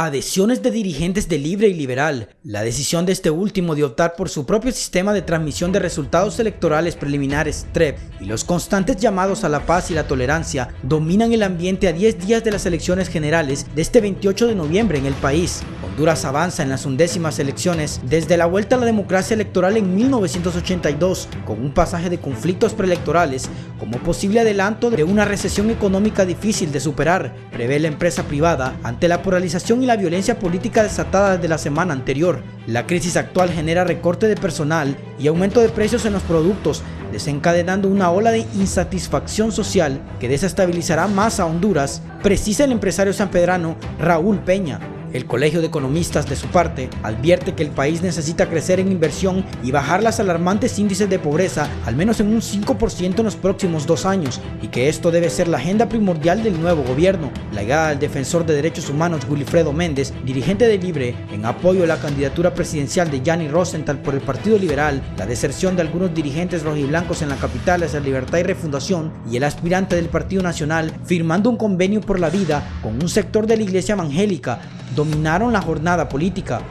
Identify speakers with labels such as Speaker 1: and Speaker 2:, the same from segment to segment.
Speaker 1: adhesiones de dirigentes de Libre y Liberal, la decisión de este último de optar por su propio sistema de transmisión de resultados electorales preliminares TREP y los constantes llamados a la paz y la tolerancia dominan el ambiente a 10 días de las elecciones generales de este 28 de noviembre en el país. Honduras avanza en las 11ª elecciones desde la vuelta a la democracia electoral en 1982, con un pasaje de conflictos preelectorales como posible adelanto de una recesión económica difícil de superar, prevé la empresa privada ante la polarización y la violencia política desatada desde la semana anterior. La crisis actual genera recorte de personal y aumento de precios en los productos, desencadenando una ola de insatisfacción social que desestabilizará más a Honduras, precisa el empresario sanpedrano Raúl Peña. El Colegio de Economistas, de su parte, advierte que el país necesita crecer en inversión y bajar los alarmantes índices de pobreza al menos en un 5% en los próximos 2 años, y que esto debe ser la agenda primordial del nuevo gobierno. La llegada del defensor de derechos humanos Wilfredo Méndez, dirigente de Libre, en apoyo a la candidatura presidencial de Yanni Rosenthal por el Partido Liberal, la deserción de algunos dirigentes rojiblancos en la capital hacia Libertad y Refundación, y el aspirante del Partido Nacional firmando un convenio por la vida con un sector de la Iglesia Evangélica, dominaron la jornada política.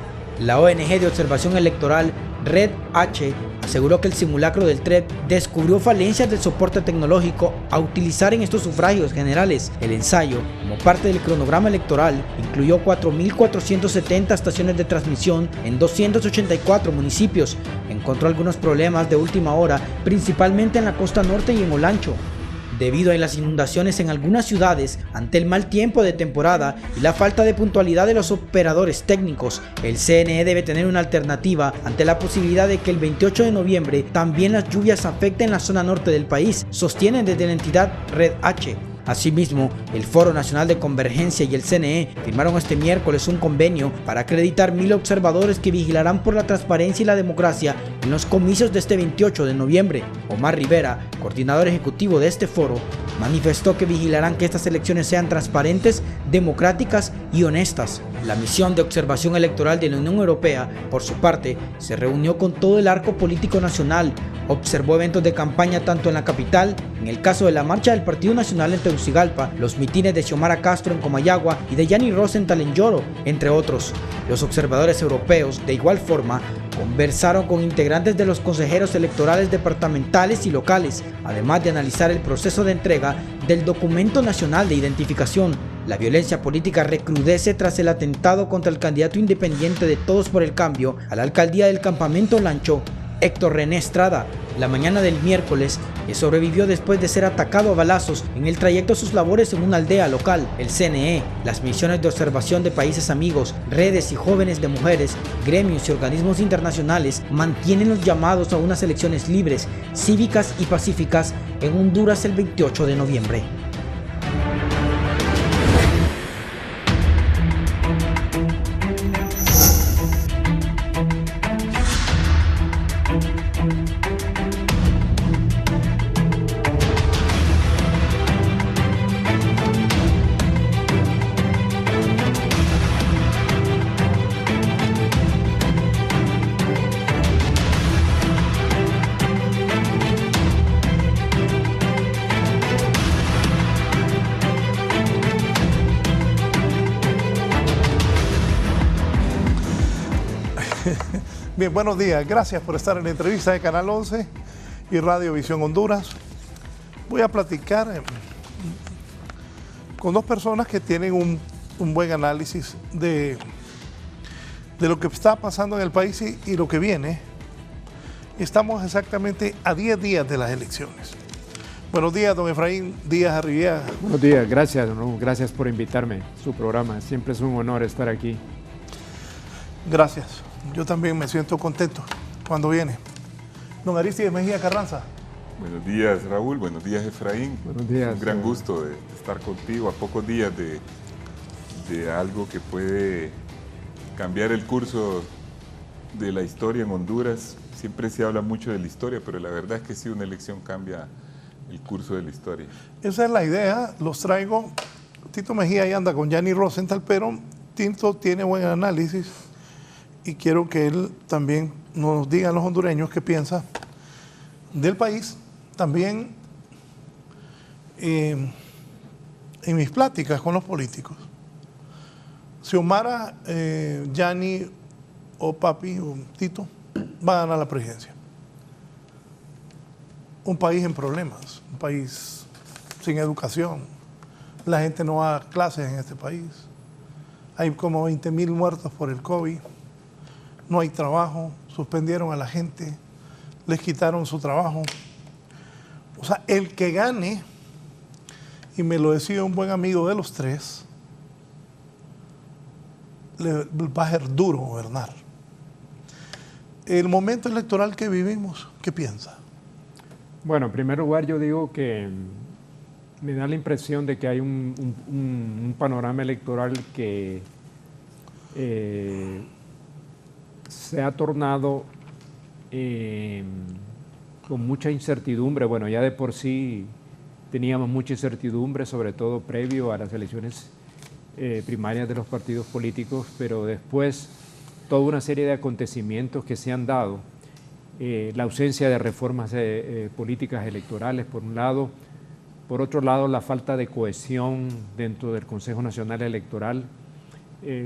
Speaker 1: La ONG de observación electoral Red H aseguró que el simulacro del TREP descubrió falencias del soporte tecnológico a utilizar en estos sufragios generales. El ensayo, como parte del cronograma electoral, incluyó 4.470 estaciones de transmisión en 284 municipios. Encontró algunos problemas de última hora, principalmente en la costa norte y en Olancho. Debido a las inundaciones en algunas ciudades, ante el mal tiempo de temporada y la falta de puntualidad de los operadores técnicos, el CNE debe tener una alternativa ante la posibilidad de que el 28 de noviembre también las lluvias afecten la zona norte del país, sostienen desde la entidad Red H. Asimismo, el Foro Nacional de Convergencia y el CNE firmaron este miércoles un convenio para acreditar 1.000 observadores que vigilarán por la transparencia y la democracia en los comicios de este 28 de noviembre. Omar Rivera, coordinador ejecutivo de este foro, manifestó que vigilarán que estas elecciones sean transparentes, democráticas y honestas. La misión de observación electoral de la Unión Europea, por su parte, se reunió con todo el arco político nacional, observó eventos de campaña tanto en la capital, en el caso de la marcha del Partido Nacional en Tegucigalpa, los mitines de Xiomara Castro en Comayagua y de Yanni Rosenthal en Yoro, entre otros. Los observadores europeos, de igual forma, conversaron con integrantes de los consejeros electorales departamentales y locales, además de analizar el proceso de entrega del Documento Nacional de Identificación. La violencia política recrudece tras el atentado contra el candidato independiente de Todos por el Cambio a la alcaldía del Campamento Lancho, Héctor René Estrada, la mañana del miércoles, que sobrevivió después de ser atacado a balazos en el trayecto a sus labores en una aldea local. El CNE, las misiones de observación de países amigos, redes y jóvenes de mujeres, gremios y organismos internacionales mantienen los llamados a unas elecciones libres, cívicas y pacíficas en Honduras el 28 de noviembre.
Speaker 2: Bien, buenos días. Gracias por estar en la entrevista de Canal 11 y Radio Visión Honduras. Voy a platicar con dos personas que tienen un buen análisis de lo que está pasando en el país y lo que viene. Estamos exactamente a 10 días de las elecciones. Buenos días, don Efraín Díaz Arribiaga.
Speaker 3: Buenos días, gracias, gracias por invitarme a su programa. Siempre es un honor estar aquí.
Speaker 2: Gracias. Yo también me siento contento cuando viene. Don Aristides Mejía Carranza.
Speaker 4: Buenos días, Raúl. Buenos días, Efraín.
Speaker 3: Buenos días.
Speaker 4: Un gran gusto de estar contigo a pocos días de algo que puede cambiar el curso de la historia en Honduras. Siempre se habla mucho de la historia, pero la verdad es que sí, una elección cambia el curso de la historia.
Speaker 2: Esa es la idea. Los traigo. Tito Mejía ahí anda con Yanni Rosenthal, pero Tito tiene buen análisis. Y quiero que él también nos diga a los hondureños qué piensa del país. También en mis pláticas con los políticos, Xiomara, Yanni o Papi o Tito van a ganar la presidencia. Un país en problemas, un país sin educación. La gente no va a clases en este país. Hay como 20.000 muertos por el COVID. No hay trabajo, suspendieron a la gente, les quitaron su trabajo. O sea, el que gane, y me lo decía un buen amigo de los tres, le va a ser duro gobernar. El momento electoral que vivimos, ¿qué piensa?
Speaker 3: Bueno, en primer lugar yo digo que me da la impresión de que hay un panorama electoral que se ha tornado con mucha incertidumbre. Bueno, ya de por sí teníamos mucha incertidumbre, sobre todo previo a las elecciones primarias de los partidos políticos, pero después toda una serie de acontecimientos que se han dado, la ausencia de reformas políticas electorales por un lado, por otro lado la falta de cohesión dentro del Consejo Nacional Electoral,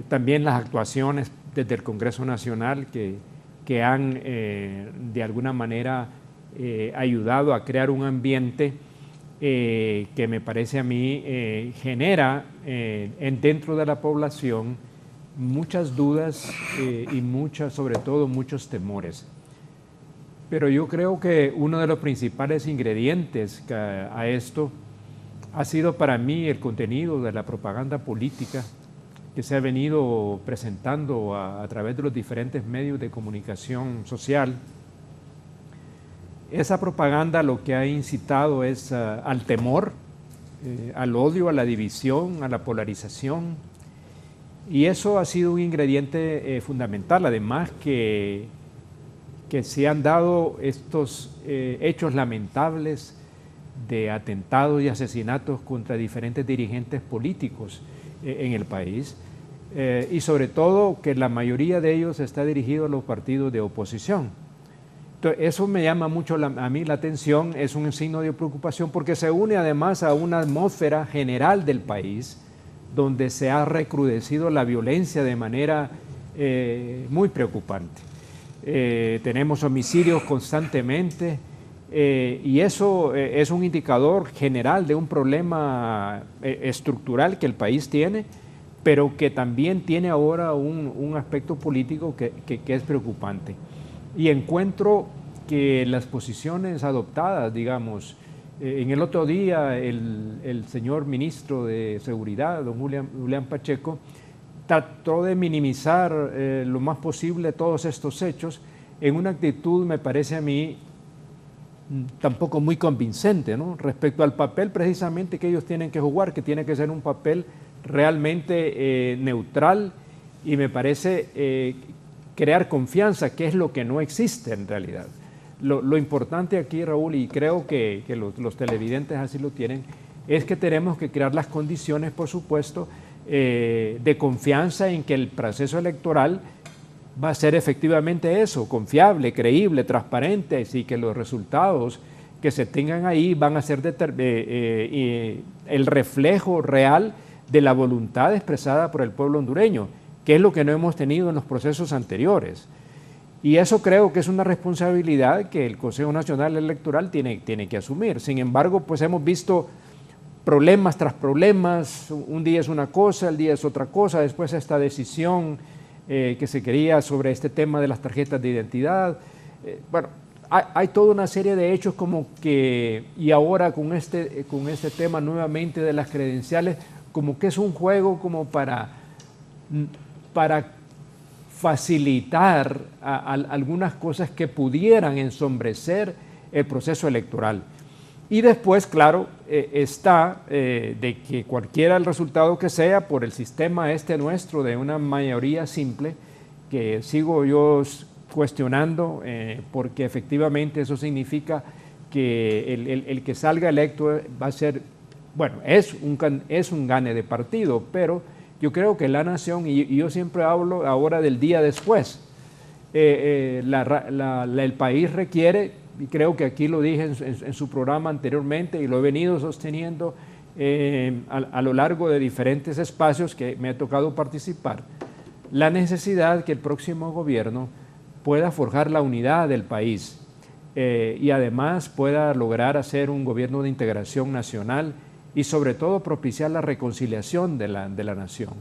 Speaker 3: también las actuaciones desde el Congreso Nacional que han de alguna manera ayudado a crear un ambiente que me parece a mí genera dentro de la población muchas dudas y sobre todo muchos temores. Pero yo creo que uno de los principales ingredientes a esto ha sido para mí el contenido de la propaganda política que se ha venido presentando a través de los diferentes medios de comunicación social. Esa propaganda lo que ha incitado es al temor, al odio, a la división, a la polarización, y eso ha sido un ingrediente fundamental. Además que se han dado estos hechos lamentables de atentados y asesinatos contra diferentes dirigentes políticos en el país, y sobre todo que la mayoría de ellos está dirigido a los partidos de oposición. Entonces, eso me llama mucho a mí la atención, es un signo de preocupación porque se une además a una atmósfera general del país donde se ha recrudecido la violencia de manera muy preocupante. Tenemos homicidios constantemente y eso es un indicador general de un problema estructural que el país tiene, pero que también tiene ahora un aspecto político que es preocupante. Y encuentro que las posiciones adoptadas, digamos, en el otro día el señor ministro de Seguridad, don Julián Pacheco, trató de minimizar lo más posible todos estos hechos en una actitud, me parece a mí, tampoco muy convincente, ¿no? Respecto al papel precisamente que ellos tienen que jugar, que tiene que ser un papel realmente neutral y me parece crear confianza, que es lo que no existe en realidad. Lo importante aquí, Raúl, y creo que los televidentes así lo tienen, es que tenemos que crear las condiciones, por supuesto, de confianza en que el proceso electoral va a ser efectivamente eso, confiable, creíble, transparente, y que los resultados que se tengan ahí van a ser el reflejo real de la voluntad expresada por el pueblo hondureño, que es lo que no hemos tenido en los procesos anteriores. Y eso creo que es una responsabilidad que el Consejo Nacional Electoral tiene que asumir. Sin embargo, pues hemos visto problemas tras problemas, un día es una cosa, el día es otra cosa, después esta decisión que se quería sobre este tema de las tarjetas de identidad. Bueno, hay toda una serie de hechos como que, y ahora con este tema nuevamente de las credenciales, como que es un juego como para facilitar algunas cosas que pudieran ensombrecer el proceso electoral. Y después, claro, está de que cualquiera el resultado que sea por el sistema nuestro de una mayoría simple, que sigo yo cuestionando, porque efectivamente eso significa que el que salga electo va a ser, bueno, es un gane de partido, pero yo creo que la nación, y yo siempre hablo ahora del día después, el país requiere, y creo que aquí lo dije en su programa anteriormente y lo he venido sosteniendo, a lo largo de diferentes espacios que me ha tocado participar, la necesidad que el próximo gobierno pueda forjar la unidad del país y además pueda lograr hacer un gobierno de integración nacional y sobre todo propiciar la reconciliación de la nación.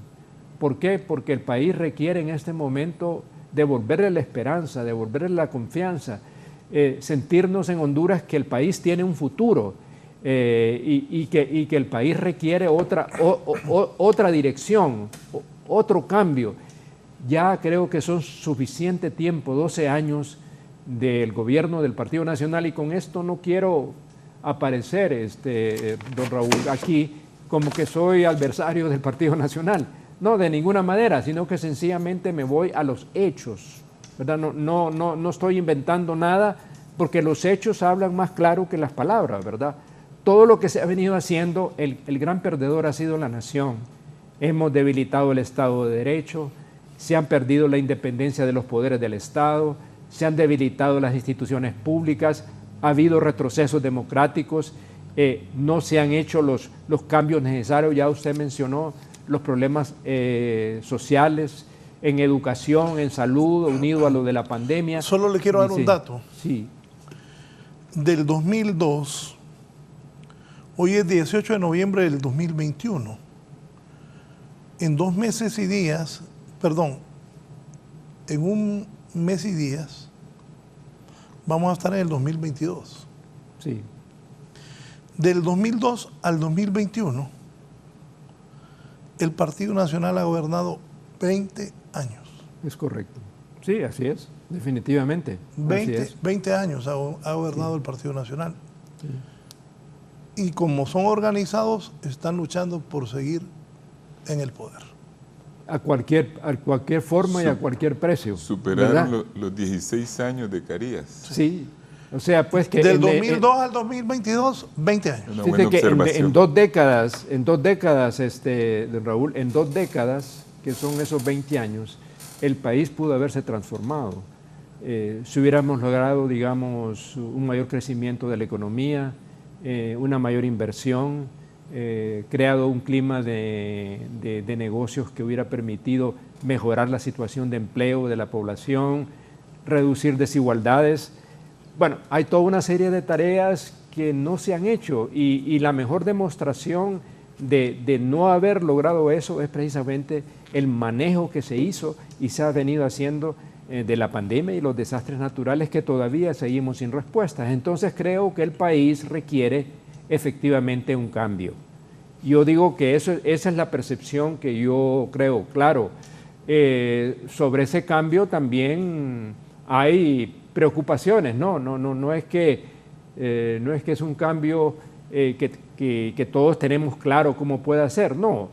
Speaker 3: ¿Por qué? Porque el país requiere en este momento devolverle la esperanza, devolverle la confianza, sentirnos en Honduras que el país tiene un futuro y que el país requiere otra dirección, otro cambio. Ya creo que son suficiente tiempo, 12 años del gobierno del Partido Nacional, y con esto no quiero aparecer, don Raúl, aquí como que soy adversario del Partido Nacional. No, de ninguna manera, sino que sencillamente me voy a los hechos, ¿verdad? No estoy inventando nada, porque los hechos hablan más claro que las palabras, ¿verdad? Todo lo que se ha venido haciendo, el gran perdedor ha sido la nación. Hemos debilitado el Estado de Derecho, se han perdido la independencia de los poderes del Estado, se han debilitado las instituciones públicas, ha habido retrocesos democráticos, no se han hecho los cambios necesarios. Ya usted mencionó los problemas sociales, en educación, en salud, unido a lo de la pandemia.
Speaker 2: Solo le quiero dar un dato.
Speaker 3: Sí.
Speaker 2: Del 2002, hoy es 18 de noviembre del 2021. En 2 meses y días, perdón, en 1 mes y días, vamos a estar en el 2022.
Speaker 3: Sí.
Speaker 2: Del 2002 al 2021, el Partido Nacional ha gobernado 20 años.
Speaker 3: Es correcto. Sí, así es, definitivamente.
Speaker 2: 20 años ha gobernado el Partido Nacional.
Speaker 3: Sí.
Speaker 2: Y como son organizados, están luchando por seguir en el poder.
Speaker 3: A cualquier forma y a cualquier precio.
Speaker 4: Superaron los 16 años de Carías.
Speaker 3: Sí, o sea, pues que...
Speaker 2: Del 2002 al 2022, 20 años.
Speaker 4: Una buena observación.
Speaker 3: En dos décadas, don Raúl, en 2 décadas, que son esos 20 años, el país pudo haberse transformado. Si hubiéramos logrado, digamos, un mayor crecimiento de la economía, una mayor inversión, creado un clima de negocios que hubiera permitido mejorar la situación de empleo de la población, reducir desigualdades. Bueno, hay toda una serie de tareas que no se han hecho y la mejor demostración de no haber logrado eso es precisamente el manejo que se hizo y se ha venido haciendo de la pandemia y los desastres naturales, que todavía seguimos sin respuestas. Entonces creo que el país requiere efectivamente un cambio. Yo digo que esa es la percepción que yo creo. Claro, sobre ese cambio también hay preocupaciones, no es que es un cambio que todos tenemos claro cómo puede ser, no,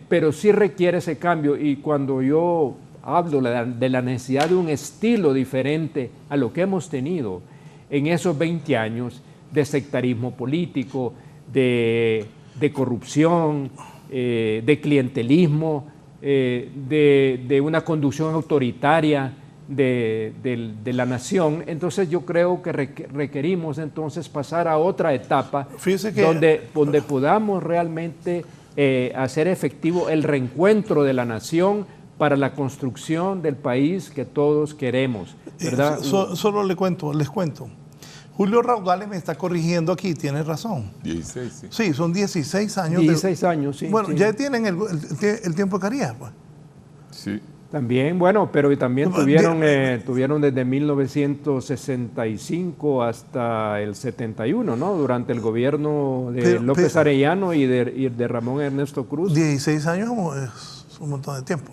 Speaker 3: pero sí requiere ese cambio. Y cuando yo hablo de la necesidad de un estilo diferente a lo que hemos tenido en esos 20 años de sectarismo político, de corrupción, de clientelismo, de una conducción autoritaria de la nación, entonces yo creo que requerimos entonces pasar a otra etapa donde podamos realmente hacer efectivo el reencuentro de la nación para la construcción del país que todos queremos, ¿verdad?
Speaker 2: Solo les cuento. Julio Raudales me está corrigiendo aquí, tiene razón.
Speaker 4: 16, sí.
Speaker 2: Sí, son 16 años.
Speaker 3: 16 años, sí.
Speaker 2: Bueno,
Speaker 3: sí.
Speaker 2: Ya tienen el tiempo de Carías, pues.
Speaker 4: Sí.
Speaker 3: También, bueno, pero también tuvieron desde 1965 hasta el 71, ¿no? Durante el gobierno de López Arellano y de Ramón Ernesto Cruz.
Speaker 2: 16 años es un montón de tiempo.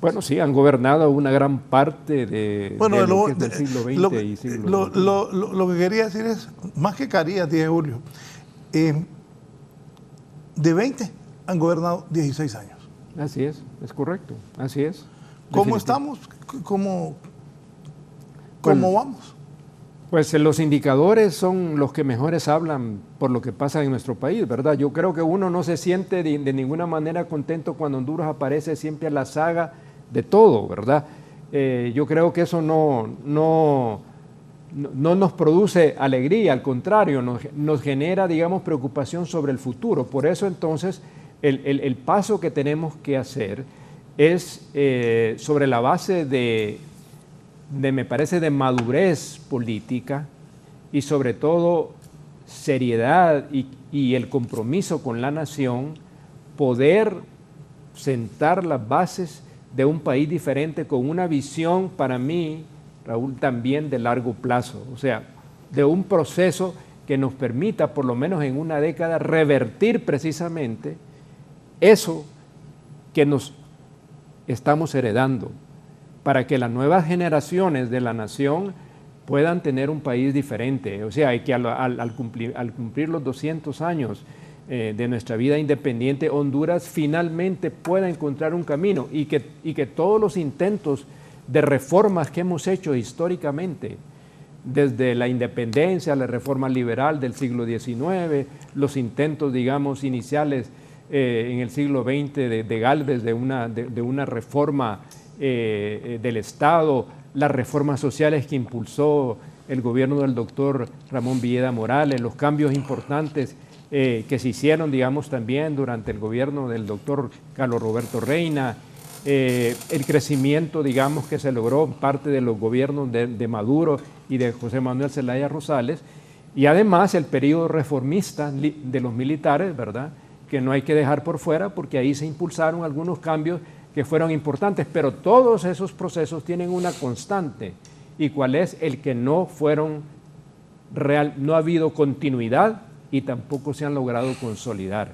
Speaker 3: Bueno, sí, han gobernado una gran parte del siglo XX y siglo XX.
Speaker 2: Lo que quería decir es, más que Carías, dije Julio, de 20 han gobernado 16 años.
Speaker 3: Así es correcto, así es.
Speaker 2: ¿Cómo estamos? ¿Cómo vamos?
Speaker 3: Pues los indicadores son los que mejores hablan por lo que pasa en nuestro país, ¿verdad? Yo creo que uno no se siente de ninguna manera contento cuando Honduras aparece siempre a la saga de todo, ¿verdad? Yo creo que eso no no nos produce alegría, al contrario, nos genera, digamos, preocupación sobre el futuro. Por eso entonces el paso que tenemos que hacer es sobre la base me parece, de madurez política y sobre todo seriedad y el compromiso con la nación, poder sentar las bases de un país diferente con una visión, para mí, Raúl, también de largo plazo, o sea, de un proceso que nos permita, por lo menos en una década, revertir precisamente eso que nos estamos heredando, para que las nuevas generaciones de la nación puedan tener un país diferente. O sea, que al cumplir los 200 años de nuestra vida independiente, Honduras finalmente pueda encontrar un camino y que todos los intentos de reformas que hemos hecho históricamente, desde la independencia, la reforma liberal del siglo XIX, los intentos, digamos, iniciales en el siglo XX de Gálvez de una reforma del Estado, las reformas sociales que impulsó el gobierno del doctor Ramón Villeda Morales, los cambios importantes que se hicieron, digamos, también durante el gobierno del doctor Carlos Roberto Reina, el crecimiento, digamos, que se logró en parte de los gobiernos de Maduro y de José Manuel Zelaya Rosales, y además el periodo reformista de los militares, ¿verdad?, que no hay que dejar por fuera, porque ahí se impulsaron algunos cambios que fueron importantes, pero todos esos procesos tienen una constante, y cuál es el que no ha habido continuidad y tampoco se han logrado consolidar.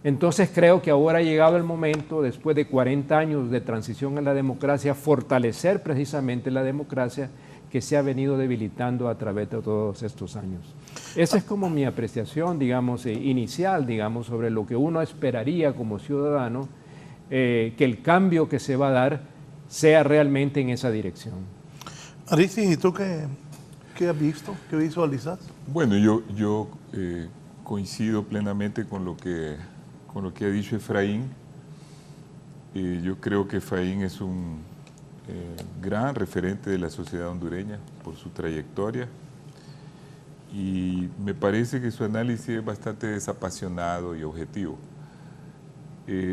Speaker 3: Entonces creo que ahora ha llegado el momento, después de 40 años de transición a la democracia, fortalecer precisamente la democracia que se ha venido debilitando a través de todos estos años. Esa es como mi apreciación, digamos, inicial, digamos, sobre lo que uno esperaría como ciudadano, que el cambio que se va a dar sea realmente en esa dirección.
Speaker 2: Aristis, ¿y tú qué has visto? ¿Qué visualizas?
Speaker 4: Bueno, yo coincido plenamente con lo que ha dicho Efraín. Yo creo que Efraín es un gran referente de la sociedad hondureña por su trayectoria, y me parece que su análisis es bastante desapasionado y objetivo.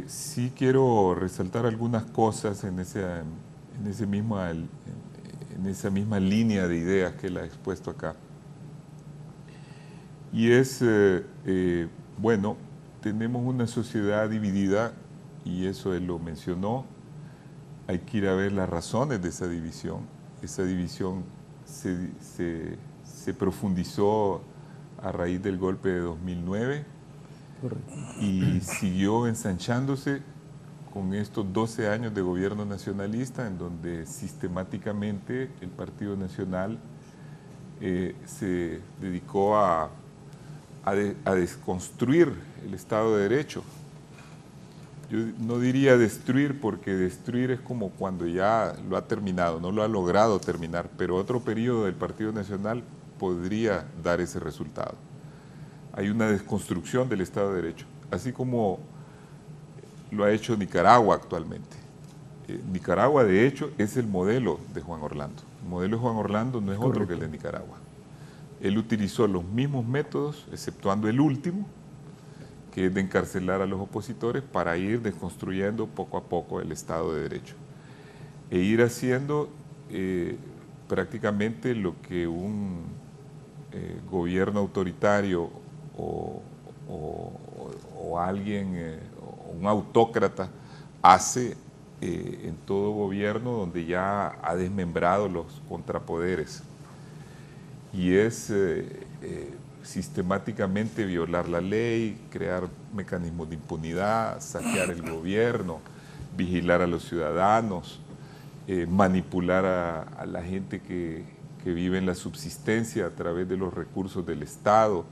Speaker 4: Sí quiero resaltar algunas cosas en esa misma línea de ideas que él ha expuesto acá. Y es, bueno, tenemos una sociedad dividida, y eso él lo mencionó. Hay que ir a ver las razones de esa división. Esa división se profundizó a raíz del golpe de 2009. Correcto. Y siguió ensanchándose con estos 12 años de gobierno nacionalista, en donde sistemáticamente el Partido Nacional se dedicó a desconstruir el Estado de Derecho. Yo no diría destruir, porque destruir es como cuando ya lo ha terminado, no lo ha logrado terminar, pero otro periodo del Partido Nacional podría dar ese resultado. Hay una desconstrucción del Estado de Derecho, así como lo ha hecho Nicaragua actualmente. Nicaragua, de hecho, es el modelo de Juan Orlando. El modelo de Juan Orlando no es otro que el de Nicaragua. Él utilizó los mismos métodos, exceptuando el último, que es de encarcelar a los opositores, para ir desconstruyendo poco a poco el Estado de Derecho e ir haciendo prácticamente lo que un gobierno autoritario o alguien, un autócrata hace en todo gobierno donde ya ha desmembrado los contrapoderes, y es sistemáticamente violar la ley, crear mecanismos de impunidad, saquear el gobierno, vigilar a los ciudadanos, manipular a la gente que vive en la subsistencia a través de los recursos del Estado.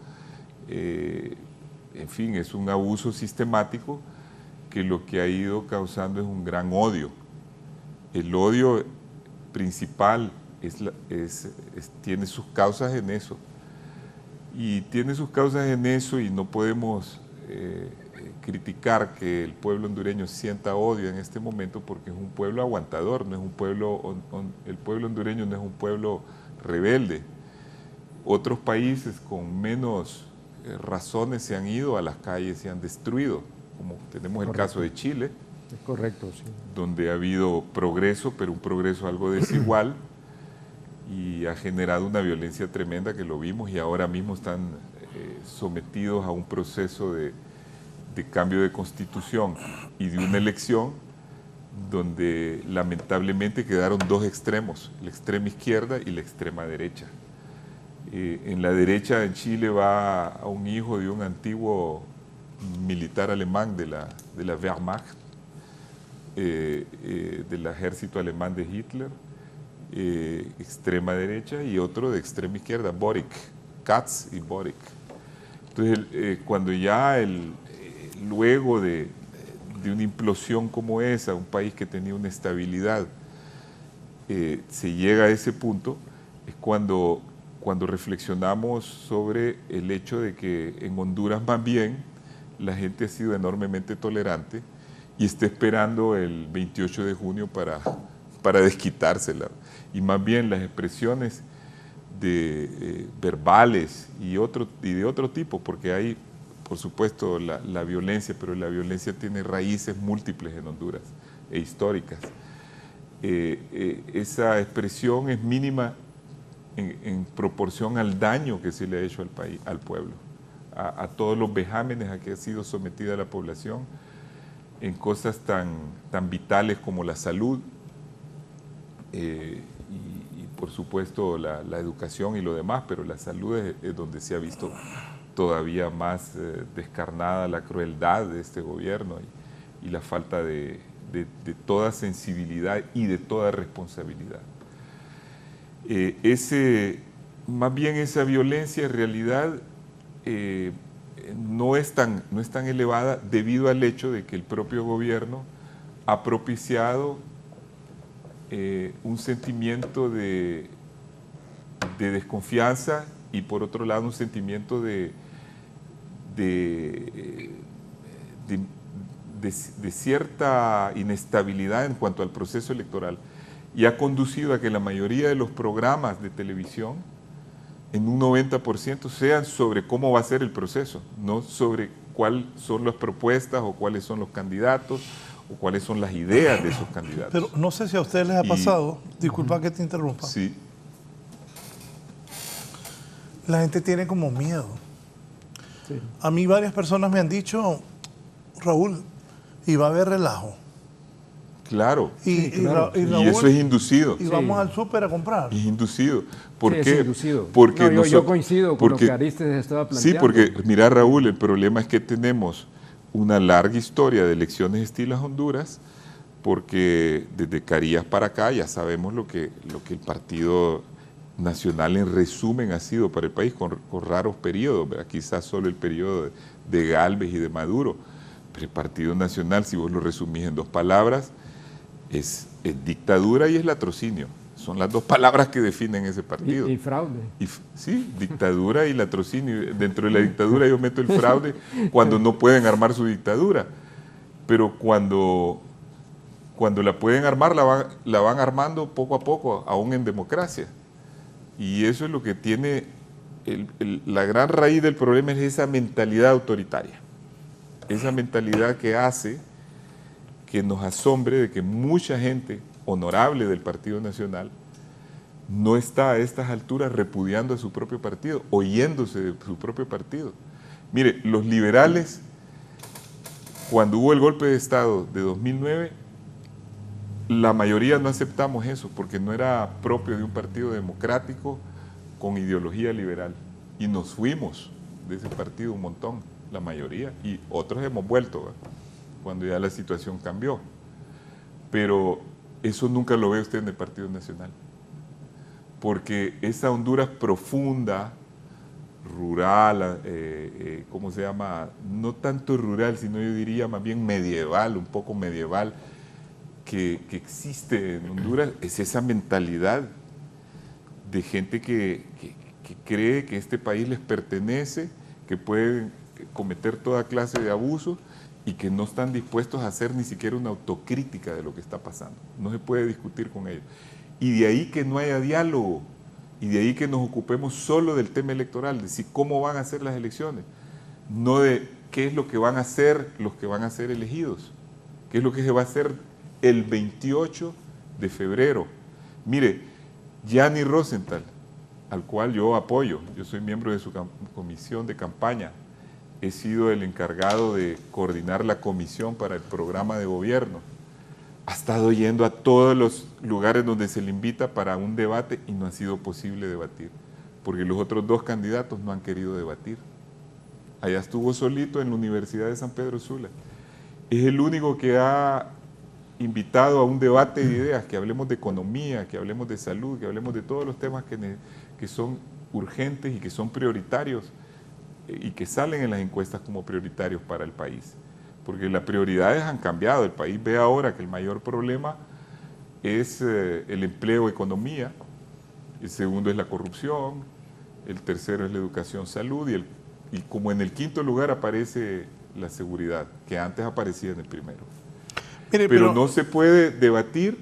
Speaker 4: En fin, es un abuso sistemático que lo que ha ido causando es un gran odio. El odio principal tiene sus causas en eso. Y tiene sus causas en eso, y no podemos criticar que el pueblo hondureño sienta odio en este momento, porque es un pueblo aguantador, no es un pueblo, el pueblo hondureño no es un pueblo rebelde, Otros países con menos razones se han ido a las calles y han destruido, como tenemos el caso de Chile,
Speaker 3: Es correcto, sí.
Speaker 4: donde ha habido progreso, pero un progreso algo desigual, y ha generado una violencia tremenda que lo vimos, y ahora mismo están sometidos a un proceso de cambio de constitución y de una elección donde lamentablemente quedaron dos extremos, la extrema izquierda y la extrema derecha. En la derecha en Chile va a un hijo de un antiguo militar alemán de la Wehrmacht, del ejército alemán de Hitler, extrema derecha, y otro de extrema izquierda, Boric, Katz y Boric. Entonces, cuando ya luego de una implosión como esa, un país que tenía una estabilidad, se llega a ese punto, es cuando reflexionamos sobre el hecho de que en Honduras más bien la gente ha sido enormemente tolerante y está esperando el 28 de junio para desquitársela. Y más bien las expresiones verbales y de otro tipo, porque hay, por supuesto, la violencia, pero la violencia tiene raíces múltiples en Honduras e históricas. Esa expresión es mínima en proporción al daño que se le ha hecho al país, al pueblo, a todos los vejámenes a que ha sido sometida la población en cosas tan vitales como la salud y por supuesto la educación y lo demás, pero la salud es donde se ha visto todavía más descarnada la crueldad de este gobierno y la falta de toda sensibilidad y de toda responsabilidad. Más bien esa violencia en realidad no es tan elevada debido al hecho de que el propio gobierno ha propiciado un sentimiento de desconfianza y por otro lado un sentimiento de cierta inestabilidad en cuanto al proceso electoral, y ha conducido a que la mayoría de los programas de televisión en un 90% sean sobre cómo va a ser el proceso, no sobre cuáles son las propuestas o cuáles son los candidatos o cuáles son las ideas de esos candidatos.
Speaker 2: Pero no sé si a ustedes les ha pasado, disculpa que te interrumpa.
Speaker 4: Sí.
Speaker 2: La gente tiene como miedo.
Speaker 3: Sí.
Speaker 2: A mí varias personas me han dicho, Raúl, y va a haber relajo.
Speaker 4: Claro.
Speaker 2: Y
Speaker 3: claro.
Speaker 2: Raúl,
Speaker 4: Y eso es inducido.
Speaker 2: y vamos al súper a comprar.
Speaker 4: Es inducido. ¿Por
Speaker 3: Sí,
Speaker 4: qué?
Speaker 3: es inducido.
Speaker 4: Porque
Speaker 3: No, yo coincido con lo que Aristes estaba planteando.
Speaker 4: Sí, porque mira, Raúl, el problema es que tenemos una larga historia de elecciones estilas Honduras, porque desde Carías para acá ya sabemos lo que el Partido Nacional en resumen ha sido para el país, con raros periodos, ¿verdad? Quizás solo el periodo de Gálvez y de Maduro, pero el Partido Nacional, si vos lo resumís en dos palabras, es dictadura y es latrocinio. Son las dos palabras que definen ese partido.
Speaker 3: Y fraude.
Speaker 4: Sí, dictadura y latrocinio. Dentro de la dictadura yo meto el fraude cuando no pueden armar su dictadura. Pero cuando la pueden armar, la van armando poco a poco, aún en democracia. Y eso es lo que tiene, la gran raíz del problema es esa mentalidad autoritaria. Esa mentalidad que hace que nos asombre de que mucha gente honorable del Partido Nacional no está a estas alturas repudiando a su propio partido, oyéndose de su propio partido. Mire, los liberales, cuando hubo el golpe de Estado de 2009, la mayoría no aceptamos eso porque no era propio de un partido democrático con ideología liberal. Y nos fuimos de ese partido un montón, la mayoría, y otros hemos vuelto, ¿verdad? Cuando ya la situación cambió. Pero eso nunca lo ve usted en el Partido Nacional. Porque esa Honduras profunda, rural, ¿cómo se llama? No tanto rural, sino yo diría más bien medieval, un poco medieval, que existe en Honduras, es esa mentalidad de gente que cree que este país les pertenece, que pueden cometer toda clase de abusos y que no están dispuestos a hacer ni siquiera una autocrítica de lo que está pasando. No se puede discutir con ellos. Y de ahí que no haya diálogo, Y de ahí que nos ocupemos solo del tema electoral, de decir cómo van a ser las elecciones, no de qué es lo que van a hacer los que van a ser elegidos, qué es lo que se va a hacer el 28 de febrero. Mire, Gianni Rosenthal, al cual yo apoyo, yo soy miembro de su comisión de campaña, he sido el encargado de coordinar la comisión para el programa de gobierno, ha estado yendo a todos los lugares donde se le invita para un debate y no ha sido posible debatir, porque los otros dos candidatos no han querido debatir. Allá estuvo solito en la Universidad de San Pedro Sula. Es el único que ha invitado a un debate de ideas, que hablemos de economía, que hablemos de salud, que hablemos de todos los temas que son urgentes y que son prioritarios y que salen en las encuestas como prioritarios para el país. Porque las prioridades han cambiado. El país ve ahora que el mayor problema es el empleo, economía, el segundo es la corrupción, el tercero es la educación, salud y como en el quinto lugar aparece la seguridad, que antes aparecía en el primero. Mire, pero no se puede debatir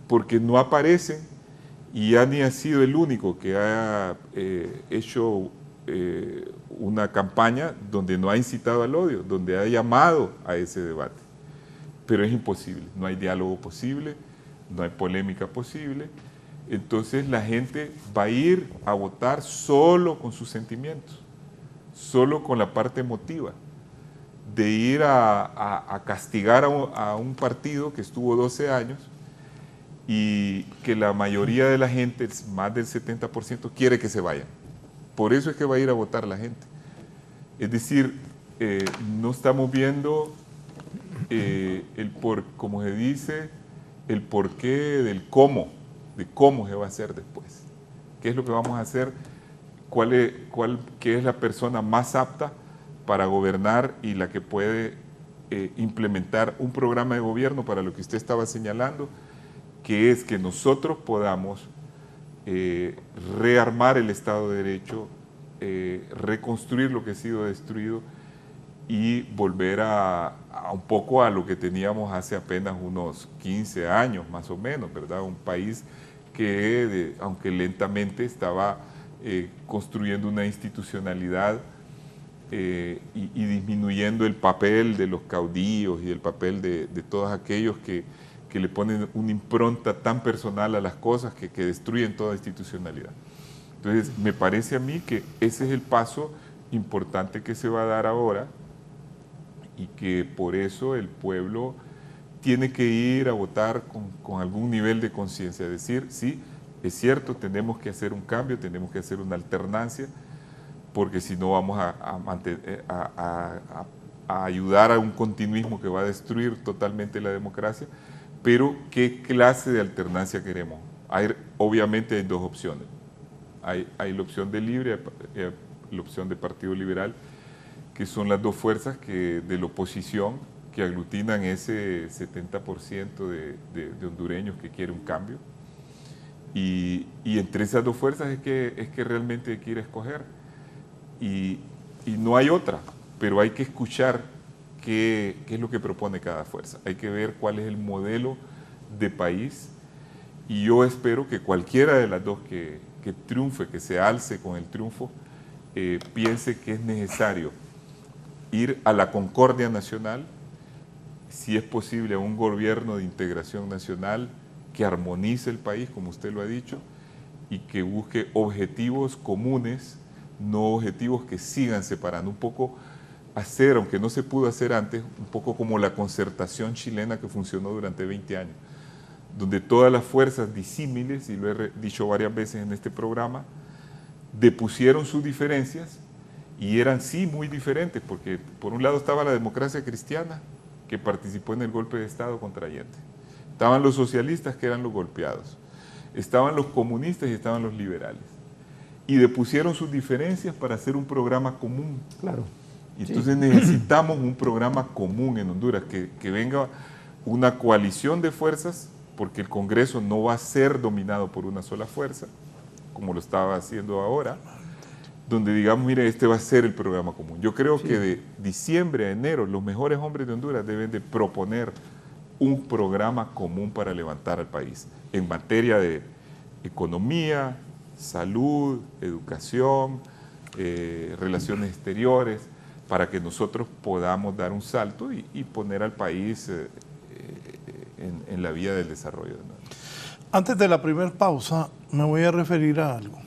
Speaker 4: porque no aparecen y Gianni ha sido el único que ha hecho una campaña donde no ha incitado al odio, donde ha llamado a ese debate. Pero es imposible, no hay diálogo posible, no hay polémica posible. Entonces la gente va a ir a votar solo con sus sentimientos, solo con la parte emotiva, de ir a castigar a un partido que estuvo 12 años y que la mayoría de la gente, más del 70%, quiere que se vayan. Por eso es que va a ir a votar la gente. Es decir, no estamos viendo como se dice, el porqué del cómo, de cómo se va a hacer después. ¿Qué es lo que vamos a hacer? ¿Qué es la persona más apta para gobernar y la que puede implementar un programa de gobierno para lo que usted estaba señalando, que es que nosotros podamos rearmar el Estado de Derecho, reconstruir lo que ha sido destruido y volver a un poco a lo que teníamos hace apenas unos 15 años más o menos, ¿verdad? Un país que, aunque lentamente, estaba construyendo una institucionalidad y disminuyendo el papel de los caudillos y el papel de todos aquellos que le ponen una impronta tan personal a las cosas que destruyen toda institucionalidad. Entonces, me parece a mí que ese es el paso importante que se va a dar ahora y que por eso el pueblo tiene que ir a votar con algún nivel de conciencia, decir, sí, es cierto, tenemos que hacer un cambio, tenemos que hacer una alternancia, porque si no vamos a ayudar a un continuismo que va a destruir totalmente la democracia. Pero, ¿qué clase de alternancia queremos? Obviamente hay dos opciones. Hay la opción de Libre, la opción de Partido Liberal, que son las dos fuerzas de la oposición que aglutinan ese 70% de hondureños que quiere un cambio. Y entre esas dos fuerzas es que realmente quiere escoger. Y no hay otra, pero hay que escuchar qué es lo que propone cada fuerza. Hay que ver cuál es el modelo de país y yo espero que cualquiera de las dos que triunfe, que se alce con el triunfo, piense que es necesario ir a la concordia nacional, si es posible a un gobierno de integración nacional que armonice el país, como usted lo ha dicho, y que busque objetivos comunes, no objetivos que sigan separando, un poco hacer, aunque no se pudo hacer antes, un poco como la concertación chilena que funcionó durante 20 años, donde todas las fuerzas disímiles, y lo he dicho varias veces en este programa, depusieron sus diferencias y eran sí muy diferentes, porque por un lado estaba la democracia cristiana, que participó en el golpe de Estado contra Allende, estaban los socialistas, que eran los golpeados, estaban los comunistas y estaban los liberales, y depusieron sus diferencias para hacer un programa común.
Speaker 3: Claro.
Speaker 4: Y entonces necesitamos un programa común en Honduras, que venga una coalición de fuerzas, porque el Congreso no va a ser dominado por una sola fuerza, como lo estaba haciendo ahora, donde digamos, mire, este va a ser el programa común. Yo creo que de diciembre a enero los mejores hombres de Honduras deben de proponer un programa común para levantar al país, en materia de economía, salud, educación, relaciones exteriores, para que nosotros podamos dar un salto y poner al país en la vía del desarrollo.
Speaker 2: Antes de la primera pausa, me voy a referir a algo.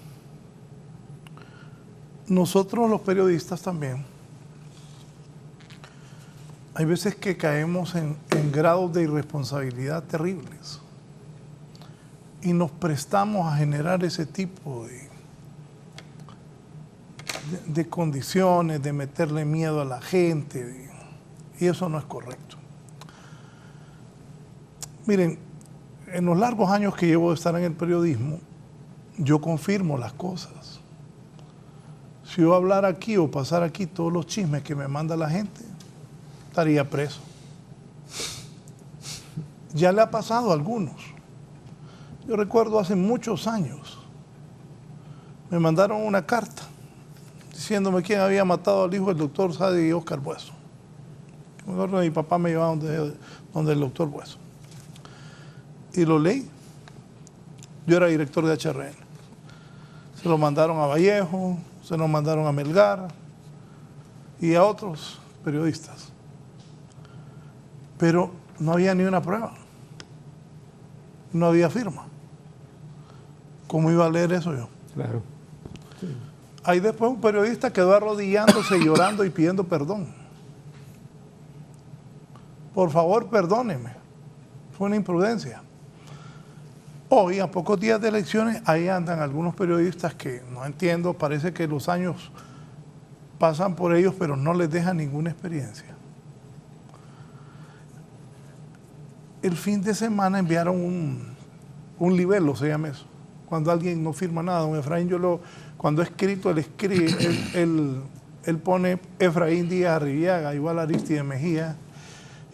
Speaker 2: Nosotros los periodistas también, hay veces que caemos en grados de irresponsabilidad terribles y nos prestamos a generar ese tipo de condiciones, de meterle miedo a la gente, y eso no es correcto. Miren, en los largos años que llevo de estar en el periodismo, yo confirmo las cosas. Si yo hablara aquí o pasar aquí todos los chismes que me manda la gente, estaría preso. Ya le ha pasado a algunos. Yo recuerdo hace muchos años, me mandaron una carta diciéndome quién había matado al hijo del doctor Sadi y Oscar Bueso. Mi papá me llevaba donde el doctor Bueso. Y lo leí. Yo era director de HRN. Se lo mandaron a Vallejo, se lo mandaron a Melgar y a otros periodistas. Pero no había ni una prueba. No había firma. ¿Cómo iba a leer eso yo?
Speaker 3: Claro. Sí.
Speaker 2: Ahí después un periodista quedó arrodillándose, llorando y pidiendo perdón. Por favor, perdóneme. Fue una imprudencia. Hoy, a pocos días de elecciones, ahí andan algunos periodistas que no entiendo, parece que los años pasan por ellos, pero no les dejan ninguna experiencia. El fin de semana enviaron un libelo, se llama eso. Cuando alguien no firma nada, don Efraín, cuando ha escrito, él pone Efraín Díaz Arribiaga, igual Aristide Mejía,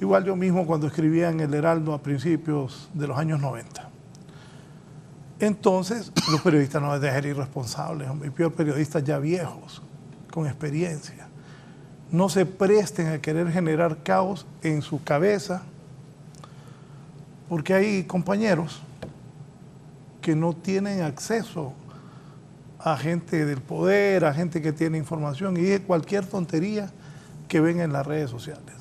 Speaker 2: igual yo mismo cuando escribía en El Heraldo a principios de los años 90. Entonces, los periodistas no deben ser irresponsables, y peor periodistas ya viejos, con experiencia. No se presten a querer generar caos en su cabeza, porque hay compañeros que no tienen acceso a gente del poder, a gente que tiene información, y es cualquier tontería que ven en las redes sociales.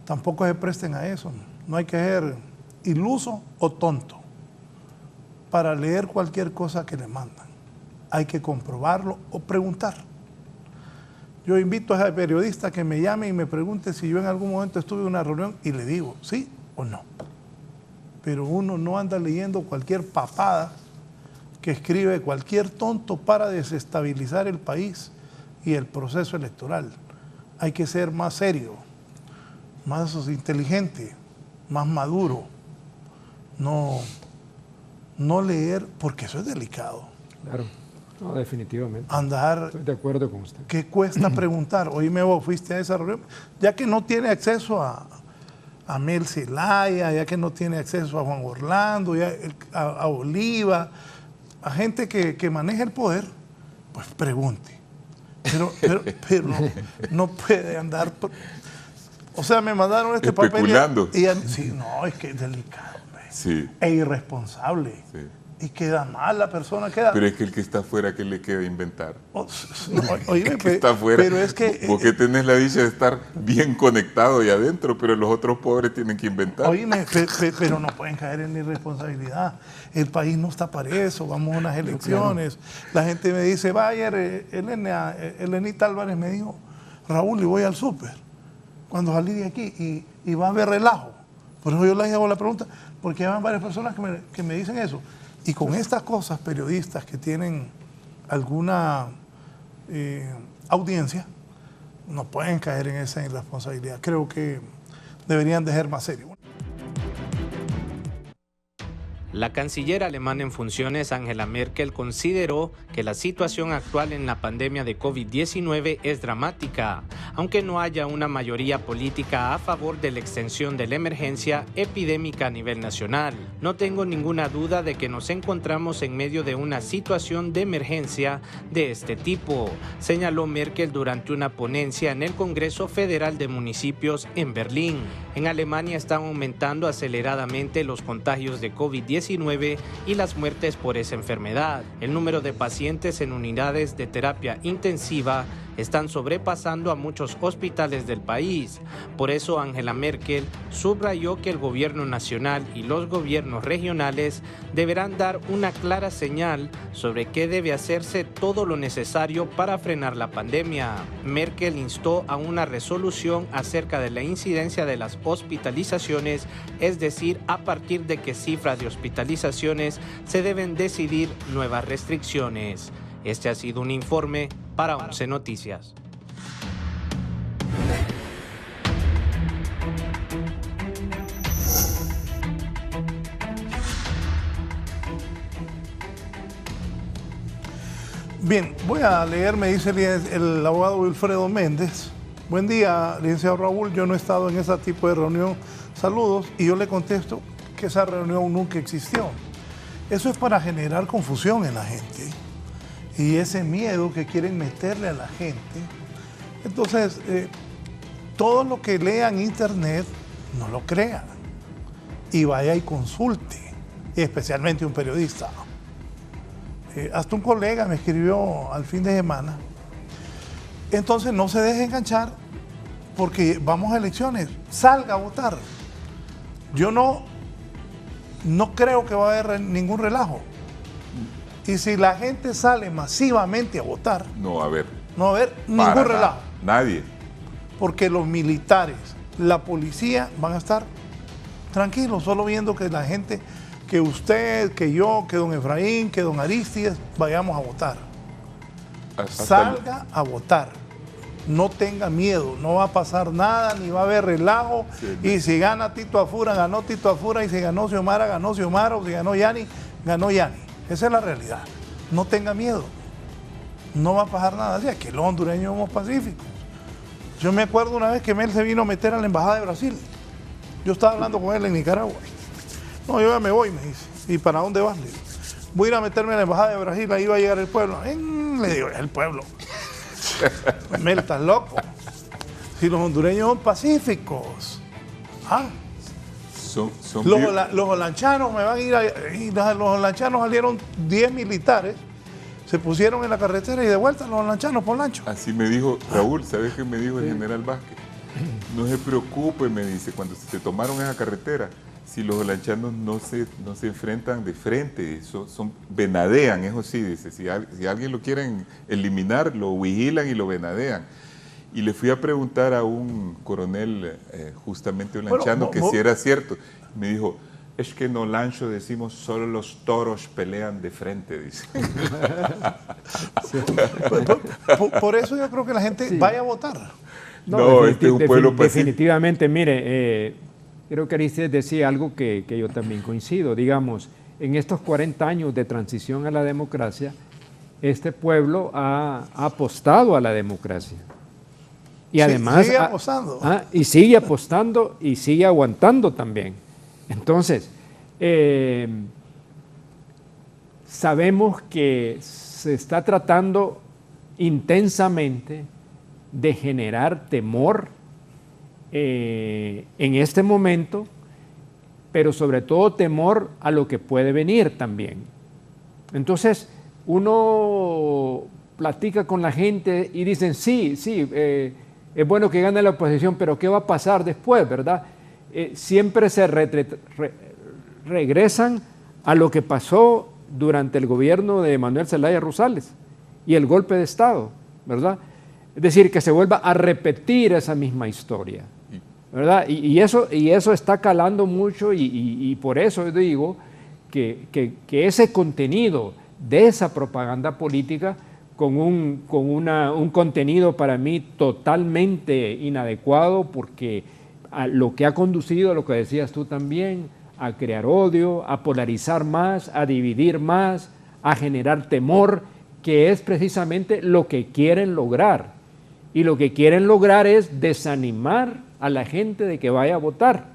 Speaker 2: Tampoco se presten a eso. No hay que ser iluso o tonto para leer cualquier cosa que le mandan. Hay que comprobarlo o preguntar. Yo invito a ese periodista que me llame y me pregunte si yo en algún momento estuve en una reunión y le digo sí o no. Pero uno no anda leyendo cualquier papada que escribe cualquier tonto para desestabilizar el país y el proceso electoral. Hay que ser más serio, más inteligente, más maduro. No leer, porque eso es delicado.
Speaker 3: Claro, no, definitivamente.
Speaker 2: Andar.
Speaker 3: Estoy de acuerdo con usted.
Speaker 2: ¿Qué cuesta preguntar? Oíme vos, fuiste a esa reunión, ya que no tiene acceso a Mel Zelaya, ya que no tiene acceso a Juan Orlando, a Oliva, a gente que maneja el poder, pues pregunte. Pero no puede andar. O sea, me mandaron este
Speaker 4: especulando.
Speaker 2: papel. Sí, no, es que es delicado.
Speaker 4: Sí.
Speaker 2: E irresponsable.
Speaker 4: Sí.
Speaker 2: Y queda mal la persona. Queda...
Speaker 4: Pero es que el que está afuera, ¿qué le queda inventar?
Speaker 2: Oíme,
Speaker 4: el que está afuera,
Speaker 2: pero es que...
Speaker 4: Porque tenés la dicha de estar bien conectado y adentro, pero los otros pobres tienen que inventar.
Speaker 2: Oíme, pero no pueden caer en irresponsabilidad. El país no está para eso, vamos a unas elecciones. Claro. La gente me dice, vaya, Elenita Álvarez me dijo, Raúl, y voy al súper cuando salí de aquí y va a haber relajo. Por eso yo les hago la pregunta, porque hay varias personas que me dicen eso. Y con estas cosas, periodistas que tienen alguna audiencia, no pueden caer en esa irresponsabilidad. Creo que deberían de ser más serios.
Speaker 5: La canciller alemana en funciones, Angela Merkel, consideró que la situación actual en la pandemia de COVID-19 es dramática, aunque no haya una mayoría política a favor de la extensión de la emergencia epidémica a nivel nacional. No tengo ninguna duda de que nos encontramos en medio de una situación de emergencia de este tipo, señaló Merkel durante una ponencia en el Congreso Federal de Municipios en Berlín. En Alemania están aumentando aceleradamente los contagios de COVID-19 COVID-19 y las muertes por esa enfermedad. El número de pacientes en unidades de terapia intensiva están sobrepasando a muchos hospitales del país. Por eso Angela Merkel subrayó que el gobierno nacional y los gobiernos regionales deberán dar una clara señal sobre qué debe hacerse todo lo necesario para frenar la pandemia. Merkel instó a una resolución acerca de la incidencia de las hospitalizaciones, es decir, a partir de qué cifras de hospitalizaciones se deben decidir nuevas restricciones. Este ha sido un informe para 11 Noticias.
Speaker 2: Bien, voy a leer, me dice el abogado Wilfredo Méndez. Buen día, licenciado Raúl, yo no he estado en ese tipo de reunión. Saludos, y yo le contesto que esa reunión nunca existió. Eso es para generar confusión en la gente y ese miedo que quieren meterle a la gente. Entonces, todo lo que lea en internet, no lo crean y vaya y consulte, especialmente un periodista. Hasta un colega me escribió al fin de semana. Entonces no se deje enganchar porque vamos a elecciones, salga a votar. Yo no creo que va a haber ningún relajo. Y si la gente sale masivamente a votar,
Speaker 4: No va a haber
Speaker 2: ningún relajo.
Speaker 4: Nadie.
Speaker 2: Porque los militares, la policía van a estar tranquilos, solo viendo que la gente, que usted, que yo, que don Efraín, que don Aristides, vayamos a votar. Salga a votar. No tenga miedo, no va a pasar nada, ni va a haber relajo. Sí, y si gana Tito Afura, ganó Tito Afura, y si ganó Xiomara, ganó Xiomara, o si ganó Yani, ganó Yani. Esa es la realidad. No tenga miedo. No va a pasar nada. Así que los hondureños somos pacíficos. Yo me acuerdo una vez que Mel se vino a meter a la embajada de Brasil. Yo estaba hablando con él en Nicaragua. No, yo ya me voy, me dice. ¿Y para dónde vas? Le digo, voy a ir a meterme a la embajada de Brasil, ahí va a llegar el pueblo. Le digo, es el pueblo. Mel, estás loco. Si los hondureños son pacíficos. Los holanchanos me van a ir y los holanchanos salieron 10 militares, se pusieron en la carretera y de vuelta los holanchanos por lancho.
Speaker 4: Así me dijo Raúl, ¿sabes qué me dijo el general Vázquez? No se preocupe, me dice, cuando se tomaron esa carretera, si los holanchanos no se enfrentan de frente, venadean, eso sí, dice, si alguien lo quieren eliminar, lo vigilan y lo venadean. Y le fui a preguntar a un coronel justamente holanchano que si era cierto. Me dijo, es que en Olancho decimos solo los toros pelean de frente, dice.
Speaker 2: Por eso yo creo que la gente vaya a votar.
Speaker 3: No, este es un pueblo pacífico. Definitivamente, mire, creo que Aristides decía algo que yo también coincido. Digamos, en estos 40 años de transición a la democracia, este pueblo ha apostado a la democracia. Y además
Speaker 2: sigue apostando.
Speaker 3: Y sigue apostando y sigue aguantando también. Entonces, sabemos que se está tratando intensamente de generar temor en este momento, pero sobre todo temor a lo que puede venir también. Entonces, uno platica con la gente y dicen, sí, es bueno que gane la oposición, pero ¿qué va a pasar después, verdad? Siempre se regresan a lo que pasó durante el gobierno de Manuel Zelaya Rosales y el golpe de Estado, ¿verdad? Es decir, que se vuelva a repetir esa misma historia, ¿verdad? Y eso está calando mucho y por eso digo que ese contenido de esa propaganda política con un contenido para mí totalmente inadecuado, porque lo que ha conducido, lo que decías tú también, a crear odio, a polarizar más, a dividir más, a generar temor, que es precisamente lo que quieren lograr. Y lo que quieren lograr es desanimar a la gente de que vaya a votar,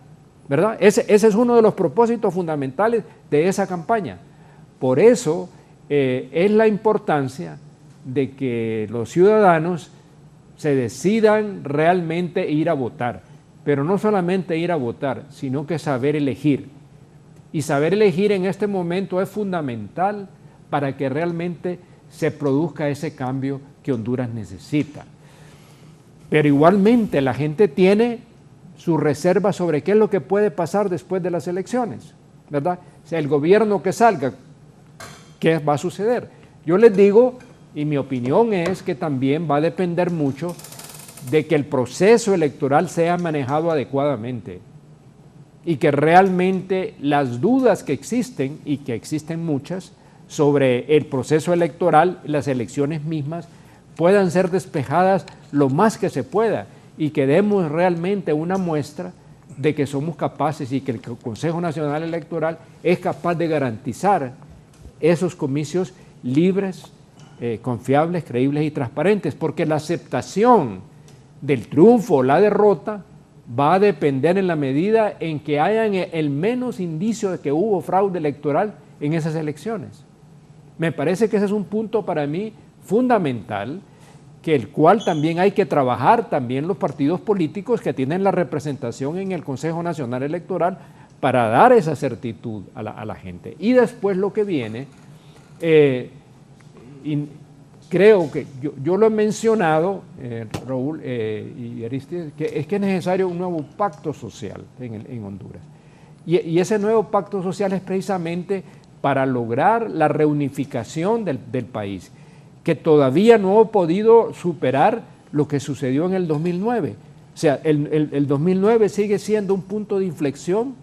Speaker 3: ¿verdad? Ese es uno de los propósitos fundamentales de esa campaña. Por eso es la importancia de que los ciudadanos se decidan realmente ir a votar, pero no solamente ir a votar, sino que saber elegir. Y saber elegir en este momento es fundamental para que realmente se produzca ese cambio que Honduras necesita. Pero igualmente la gente tiene su reserva sobre qué es lo que puede pasar después de las elecciones, ¿verdad? O sea, el gobierno que salga, ¿qué va a suceder? Yo les digo, y mi opinión es que también va a depender mucho de que el proceso electoral sea manejado adecuadamente y que realmente las dudas que existen, y que existen muchas, sobre el proceso electoral, las elecciones mismas, puedan ser despejadas lo más que se pueda y que demos realmente una muestra de que somos capaces y que el Consejo Nacional Electoral es capaz de garantizar esos comicios libres, confiables, creíbles y transparentes, porque la aceptación del triunfo o la derrota va a depender en la medida en que hayan el menos indicio de que hubo fraude electoral en esas elecciones. Me parece que ese es un punto para mí fundamental, que el cual también hay que trabajar también los partidos políticos que tienen la representación en el Consejo Nacional Electoral para dar esa certitud a la gente. Y después lo que viene, y creo que yo lo he mencionado, Raúl y Aristides, que es necesario un nuevo pacto social en Honduras. Y ese nuevo pacto social es precisamente para lograr la reunificación del país, que todavía no ha podido superar lo que sucedió en el 2009. O sea, el 2009 sigue siendo un punto de inflexión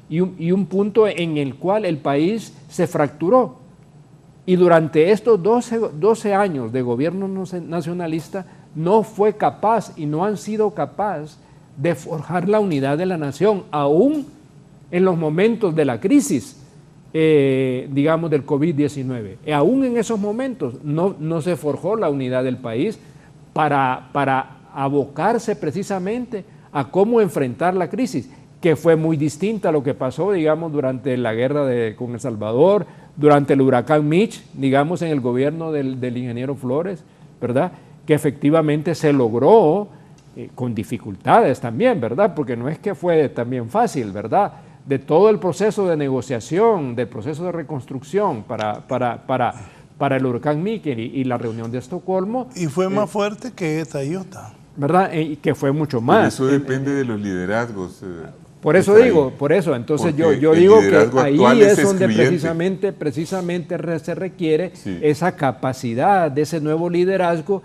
Speaker 3: y un punto en el cual el país se fracturó. Y durante estos 12 años de gobierno nacionalista no fue capaz y no han sido capaces de forjar la unidad de la nación, aún en los momentos de la crisis, digamos, del COVID-19. Aún en esos momentos no se forjó la unidad del país para abocarse precisamente a cómo enfrentar la crisis, que fue muy distinta a lo que pasó, digamos, durante la guerra con El Salvador, durante el huracán Mitch, digamos, en el gobierno del ingeniero Flores, ¿verdad? Que efectivamente se logró con dificultades también, ¿verdad? Porque no es que fue también fácil, ¿verdad? De todo el proceso de negociación, del proceso de reconstrucción para el huracán Mitch y la reunión de Estocolmo.
Speaker 2: Y fue más fuerte que esta y otra.
Speaker 3: ¿Verdad? Y que fue mucho más.
Speaker 4: Pero eso depende de los liderazgos.
Speaker 3: Por eso digo, entonces yo digo que ahí es donde precisamente se requiere esa capacidad de ese nuevo liderazgo,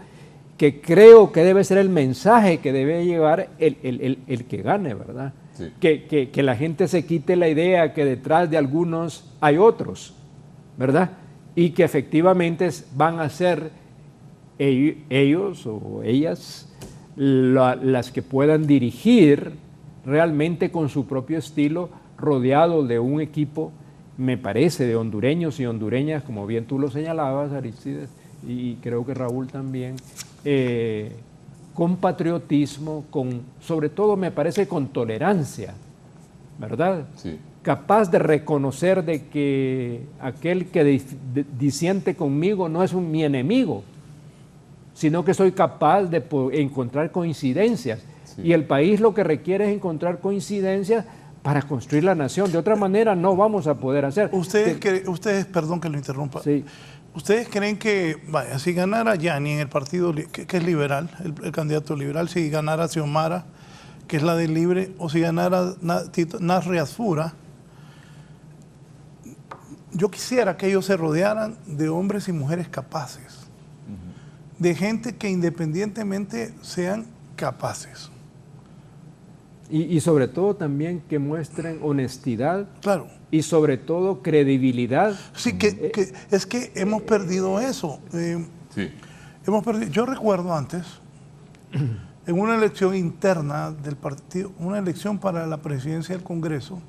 Speaker 3: que creo que debe ser el mensaje que debe llevar el que gane, ¿verdad? Sí. Que la gente se quite la idea que detrás de algunos hay otros, ¿verdad? Y que efectivamente van a ser ellos o ellas las que puedan dirigir realmente con su propio estilo, rodeado de un equipo, me parece, de hondureños y hondureñas, como bien tú lo señalabas, Aristides, y creo que Raúl también, con patriotismo, sobre todo me parece con tolerancia, ¿verdad? Sí. Capaz de reconocer de que aquel que disiente conmigo no es mi enemigo, sino que soy capaz de encontrar coincidencias. Sí. Y el país lo que requiere es encontrar coincidencias para construir la nación. De otra manera no vamos a poder hacer.
Speaker 2: Ustedes, perdón que lo interrumpa, sí. ¿Ustedes creen que, vaya, si ganara Yani en el partido que es liberal, el candidato liberal, si ganara Xiomara, que es la del Libre, o si ganara Nasri Asfura, yo quisiera que ellos se rodearan de hombres y mujeres capaces, de gente que independientemente sean capaces.
Speaker 3: Y sobre todo también que muestren honestidad.
Speaker 2: Claro.
Speaker 3: Y sobre todo credibilidad.
Speaker 2: Sí, es que hemos perdido eso.
Speaker 4: Sí.
Speaker 2: Yo recuerdo antes, en una elección interna del partido, una elección para la presidencia del Congreso,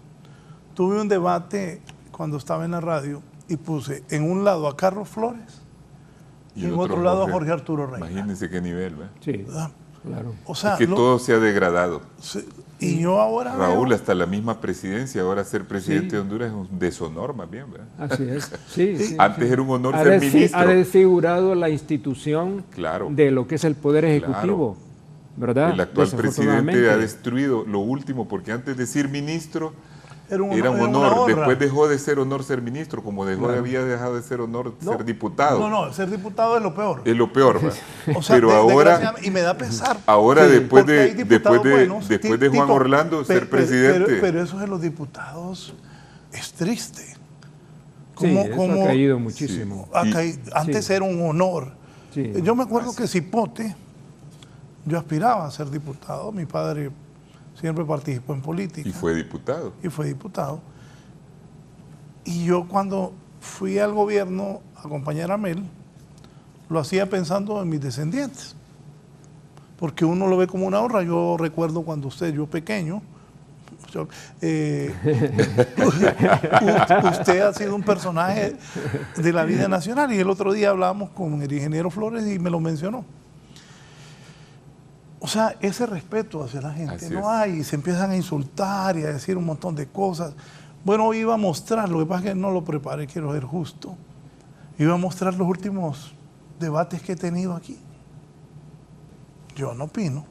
Speaker 2: tuve un debate cuando estaba en la radio y puse en un lado a Carlos Flores y en otro lado a Jorge Arturo Reina.
Speaker 4: Imagínense qué nivel, ¿verdad?
Speaker 3: Sí, claro.
Speaker 2: O sea,
Speaker 4: es que todo se ha degradado.
Speaker 2: Y yo ahora
Speaker 4: Raúl, hasta la misma presidencia, ahora ser presidente de Honduras es un deshonor más bien, ¿verdad?
Speaker 3: Así es. Sí,
Speaker 4: antes era un honor ser ministro.
Speaker 3: Ha desfigurado la institución de lo que es el Poder Ejecutivo, ¿verdad?
Speaker 4: El actual presidente ha destruido lo último, porque antes de ser ministro
Speaker 2: Era un
Speaker 4: Era un
Speaker 2: una
Speaker 4: honor.
Speaker 2: honra.
Speaker 4: Después dejó de ser honor ser ministro, como había dejado de ser honor ser diputado.
Speaker 2: No, ser diputado es lo peor.
Speaker 4: Es lo peor, ¿va?
Speaker 2: O sea,
Speaker 4: pero ahora,
Speaker 2: desgraciadamente, y me da pesar.
Speaker 4: ahora después
Speaker 2: porque hay diputados buenos,
Speaker 4: después de Juan
Speaker 2: Tito,
Speaker 4: Orlando ser presidente.
Speaker 2: Pero eso de los diputados es triste.
Speaker 3: Sí, eso ha caído muchísimo.
Speaker 2: Antes era un honor.
Speaker 3: Sí.
Speaker 2: Yo me acuerdo que Cipote, yo aspiraba a ser diputado. Mi padre siempre participó en política.
Speaker 4: Y fue diputado.
Speaker 2: Y yo cuando fui al gobierno a acompañar a Mel, lo hacía pensando en mis descendientes. Porque uno lo ve como una honra. Yo recuerdo cuando yo pequeño, usted ha sido un personaje de la vida nacional, y el otro día hablábamos con el ingeniero Flores y me lo mencionó. O sea, ese respeto hacia la gente
Speaker 4: Así
Speaker 2: no hay, y se empiezan a insultar y a decir un montón de cosas. Bueno, hoy iba a mostrar, lo que pasa es que no lo preparé, quiero ser justo, iba a mostrar los últimos debates que he tenido aquí. Yo no opino,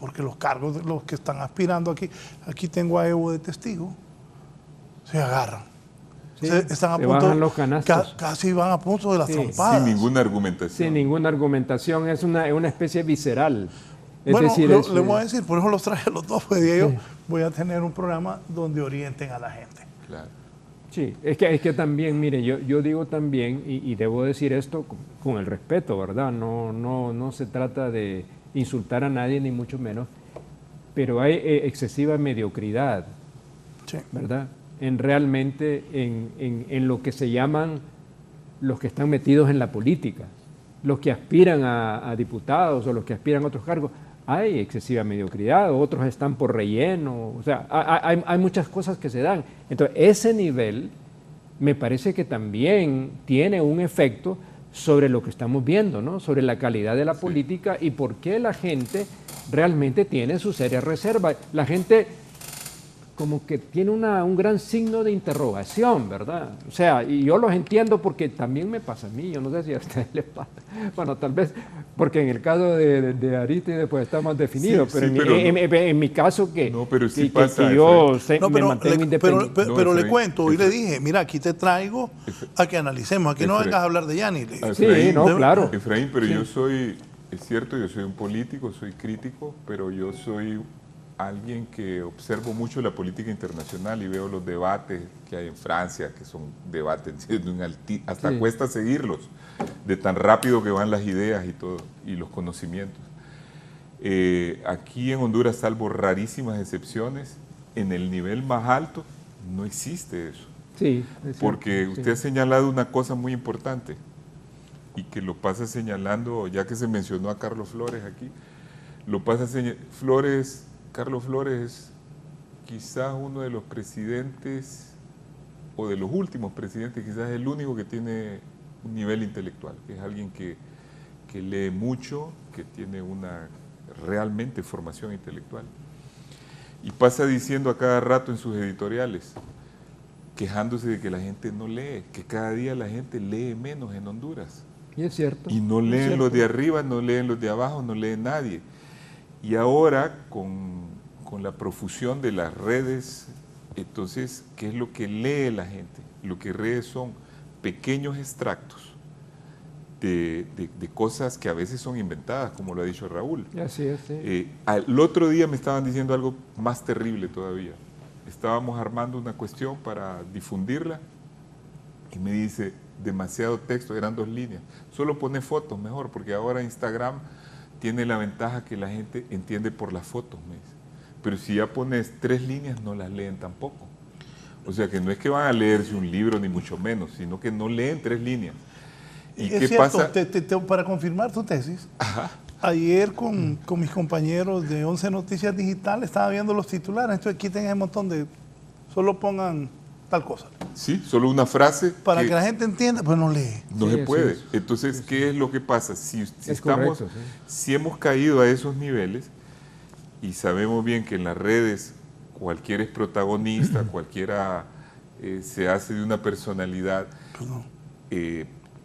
Speaker 2: porque los cargos de los que están aspirando aquí tengo a Evo de testigo, se agarran.
Speaker 3: Sí,
Speaker 2: están a
Speaker 3: se
Speaker 2: punto,
Speaker 3: bajan los canastos.
Speaker 2: casi van a punto de las trompadas.
Speaker 4: Sin ninguna argumentación.
Speaker 3: Sin ninguna argumentación, es una especie visceral. Es
Speaker 2: Bueno,
Speaker 3: decir,
Speaker 2: le voy a decir, por eso los traje a los dos, porque yo voy a tener un programa donde orienten a la gente.
Speaker 4: Claro.
Speaker 3: Sí, es que también, mire, yo digo también, y debo decir esto con el respeto, ¿verdad? No se trata de insultar a nadie, ni mucho menos, pero hay excesiva mediocridad,
Speaker 2: Sí.
Speaker 3: ¿verdad? Realmente en lo que se llaman los que están metidos en la política, los que aspiran a diputados o los que aspiran a otros cargos. Hay excesiva mediocridad, otros están por relleno, o sea, hay muchas cosas que se dan. Entonces, ese nivel me parece que también tiene un efecto sobre lo que estamos viendo, ¿no? Sobre la calidad de la política y por qué la gente realmente tiene su seria reserva. La gente como que tiene un gran signo de interrogación, ¿verdad? O sea, y yo los entiendo porque también me pasa a mí, yo no sé si a ustedes les pasa. Bueno, tal vez porque en el caso de Aristide pues está más definido,
Speaker 4: Sí,
Speaker 3: pero,
Speaker 4: sí,
Speaker 3: en mi caso que,
Speaker 4: No, pero sí
Speaker 3: que
Speaker 4: pasa,
Speaker 3: yo
Speaker 2: No,
Speaker 3: me
Speaker 2: pero
Speaker 3: mantengo independiente.
Speaker 2: pero le
Speaker 4: Efraín,
Speaker 2: cuento, hoy le dije, mira, aquí te traigo a que analicemos, aquí no
Speaker 4: Efraín.
Speaker 2: vengas a hablar de Yanni.
Speaker 3: Sí, no, claro.
Speaker 4: Efraín, pero yo soy, es cierto, yo soy un político, soy crítico, pero yo soy alguien que observo mucho la política internacional y veo los debates que hay en Francia, que son debates hasta cuesta seguirlos, de tan rápido que van las ideas y todo, y los conocimientos. Aquí en Honduras, salvo rarísimas excepciones, en el nivel más alto no existe eso.
Speaker 3: Sí, es
Speaker 4: Porque
Speaker 3: cierto,
Speaker 4: usted ha señalado una cosa muy importante y que lo pasa señalando, ya que se mencionó a Carlos Flores aquí, lo pasa Carlos Flores es quizás uno de los presidentes, o de los últimos presidentes, quizás el único que tiene un nivel intelectual, que es alguien que lee mucho, que tiene una realmente formación intelectual. Y pasa diciendo a cada rato en sus editoriales, quejándose de que la gente no lee, que cada día la gente lee menos en Honduras.
Speaker 3: Y es cierto.
Speaker 4: Y no leen los de arriba, no leen los de abajo, no lee nadie. Y ahora, con la profusión de las redes, entonces, ¿qué es lo que lee la gente? Lo que lee son pequeños extractos de cosas que a veces son inventadas, como lo ha dicho Raúl.
Speaker 3: Así es, sí.
Speaker 4: El otro día me estaban diciendo algo más terrible todavía. Estábamos armando una cuestión para difundirla y me dice, demasiado texto, eran 2 líneas. Solo pone fotos mejor, porque ahora Instagram tiene la ventaja que la gente entiende por las fotos, me dice. Pero si ya pones 3 líneas, no las leen tampoco. O sea que no es que van a leerse un libro, ni mucho menos, sino que no leen 3 líneas. ¿Y qué
Speaker 2: cierto,
Speaker 4: pasa?
Speaker 2: para confirmar tu tesis, ayer con mis compañeros de 11 Noticias Digital estaba viendo los titulares, entonces quiten ese montón de, solo pongan tal cosa.
Speaker 4: Sí, solo una frase.
Speaker 2: Para que la gente entienda, pues no lee.
Speaker 4: No
Speaker 3: Sí,
Speaker 4: se puede.
Speaker 3: sí,
Speaker 4: Entonces, ¿qué es lo que pasa? Si
Speaker 3: correcto, sí.
Speaker 4: si hemos caído a esos niveles y sabemos bien que en las redes cualquiera es protagonista, cualquiera se hace de una personalidad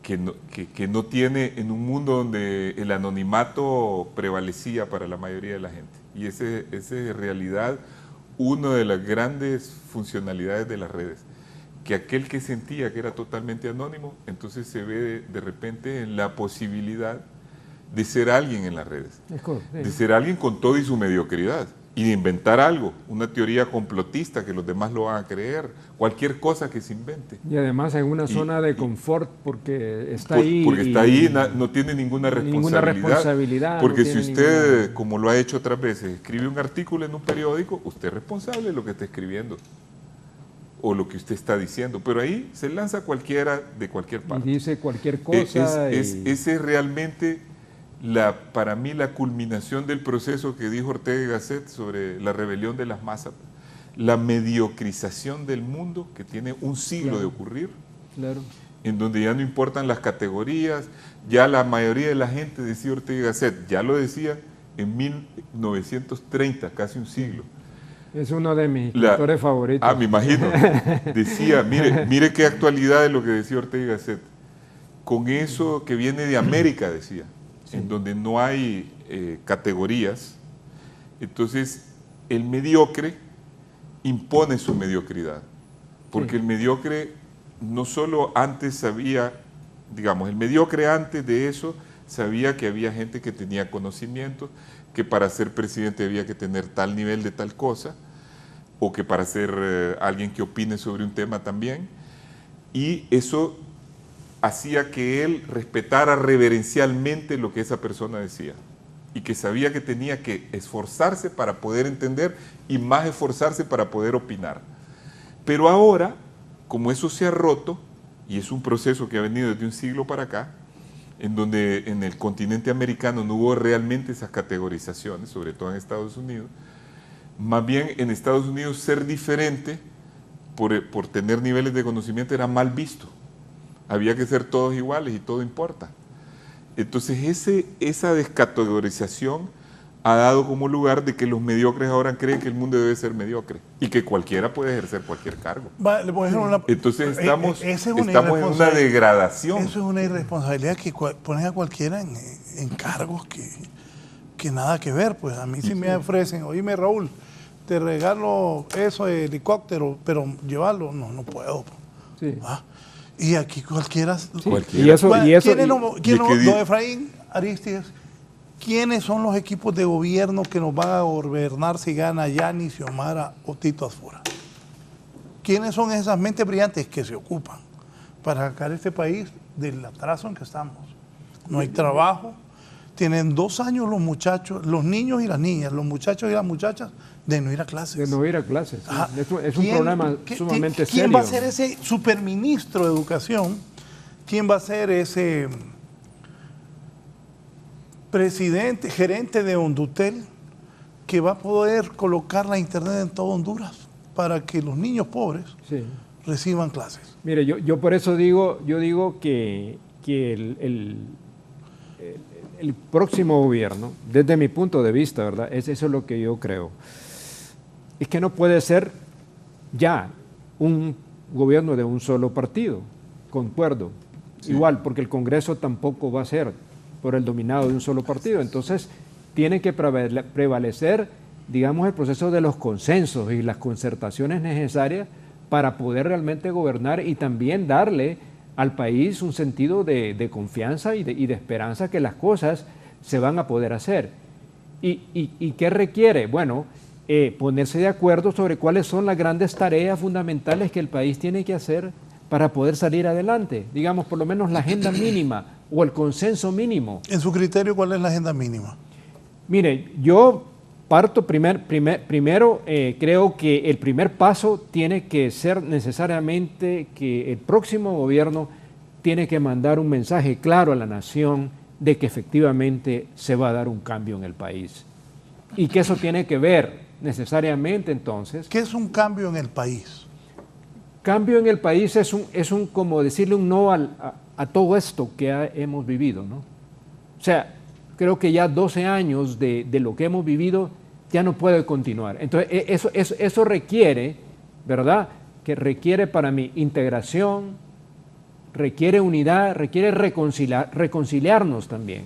Speaker 4: que no tiene, en un mundo donde el anonimato prevalecía para la mayoría de la gente. Y esa es realidad una de las grandes funcionalidades de las redes, que aquel que sentía que era totalmente anónimo, entonces se ve de repente en la posibilidad de ser alguien en las redes, de ser alguien con todo y su mediocridad, y de inventar algo, una teoría complotista que los demás lo van a creer, cualquier cosa que se invente.
Speaker 3: Y además en una zona de confort, porque está ahí.
Speaker 4: Porque está ahí, no tiene ninguna responsabilidad. Porque si usted, como lo ha hecho otras veces, escribe un artículo en un periódico, usted es responsable de lo que está escribiendo o lo que usted está diciendo, pero ahí se lanza cualquiera de cualquier parte.
Speaker 3: Y dice cualquier cosa.
Speaker 4: Ese es realmente, para mí, la culminación del proceso que dijo Ortega y Gasset sobre la rebelión de las masas, la mediocrización del mundo que tiene un siglo de ocurrir, en donde ya no importan las categorías, ya la mayoría de la gente, decía Ortega y Gasset, ya lo decía en 1930, casi un siglo.
Speaker 3: Es uno de mis escritores favoritos.
Speaker 4: Me imagino. Decía, mire qué actualidad es lo que decía Ortega y Gasset. Con eso que viene de América, decía, en donde no hay categorías, entonces el mediocre impone su mediocridad. Porque el mediocre no solo antes sabía, digamos, el mediocre antes de eso sabía que había gente que tenía conocimientos, que para ser presidente había que tener tal nivel de tal cosa, o que para ser alguien que opine sobre un tema también, y eso hacía que él respetara reverencialmente lo que esa persona decía, y que sabía que tenía que esforzarse para poder entender, y más esforzarse para poder opinar. Pero ahora, como eso se ha roto, y es un proceso que ha venido desde un siglo para acá, en donde en el continente americano no hubo realmente esas categorizaciones, sobre todo en Estados Unidos. Más bien en Estados Unidos ser diferente por tener niveles de conocimiento era mal visto. Había que ser todos iguales y todo importa. Entonces esa descategorización ha dado como lugar de que los mediocres ahora creen que el mundo debe ser mediocre y que cualquiera puede ejercer cualquier cargo. Entonces estamos en una degradación.
Speaker 2: Eso es una irresponsabilidad que ponen a cualquiera en cargos que nada que ver. Pues a mí sí me ofrecen, oíme Raúl, te regalo eso de helicóptero, pero llevarlo, no puedo. Sí. Y aquí cualquiera.
Speaker 3: Y eso,
Speaker 2: don Efraín Aristides, ¿quiénes son los equipos de gobierno que nos van a gobernar si gana Yanis, Xiomara o Tito Asfura? ¿Quiénes son esas mentes brillantes que se ocupan para sacar este país del atraso en que estamos? No hay trabajo. Tienen 2 años los muchachos, los niños y las niñas, los muchachos y las muchachas, de no ir a clases.
Speaker 3: De no ir a clases. Sí. Es un problema sumamente serio.
Speaker 2: ¿Quién va a ser ese superministro de Educación? ¿Quién va a ser ese presidente, gerente de Hondutel, que va a poder colocar la internet en todo Honduras para que los niños pobres reciban clases?
Speaker 3: Mire, yo por eso digo que el próximo gobierno, desde mi punto de vista, ¿verdad? Eso es lo que yo creo. Es que no puede ser ya un gobierno de un solo partido, concuerdo. Sí. Igual, porque el Congreso tampoco va a ser por el dominado de un solo partido. Entonces, tiene que prevalecer, digamos, el proceso de los consensos y las concertaciones necesarias para poder realmente gobernar y también darle al país un sentido de confianza y de esperanza que las cosas se van a poder hacer. ¿Y qué requiere? Bueno, ponerse de acuerdo sobre cuáles son las grandes tareas fundamentales que el país tiene que hacer para poder salir adelante. Digamos, por lo menos la agenda mínima o el consenso mínimo.
Speaker 2: En su criterio, ¿cuál es la agenda mínima?
Speaker 3: Mire, yo parto primero, creo que el primer paso tiene que ser necesariamente que el próximo gobierno tiene que mandar un mensaje claro a la nación de que efectivamente se va a dar un cambio en el país. Y que eso tiene que ver necesariamente entonces.
Speaker 2: ¿Qué es un cambio en el país?
Speaker 3: Cambio en el país es un como decirle un no a todo esto que hemos vivido, ¿no? O sea, creo que ya 12 años de lo que hemos vivido ya no puede continuar. Entonces, eso requiere, ¿verdad? Que requiere para mí integración, requiere unidad, requiere reconciliarnos también.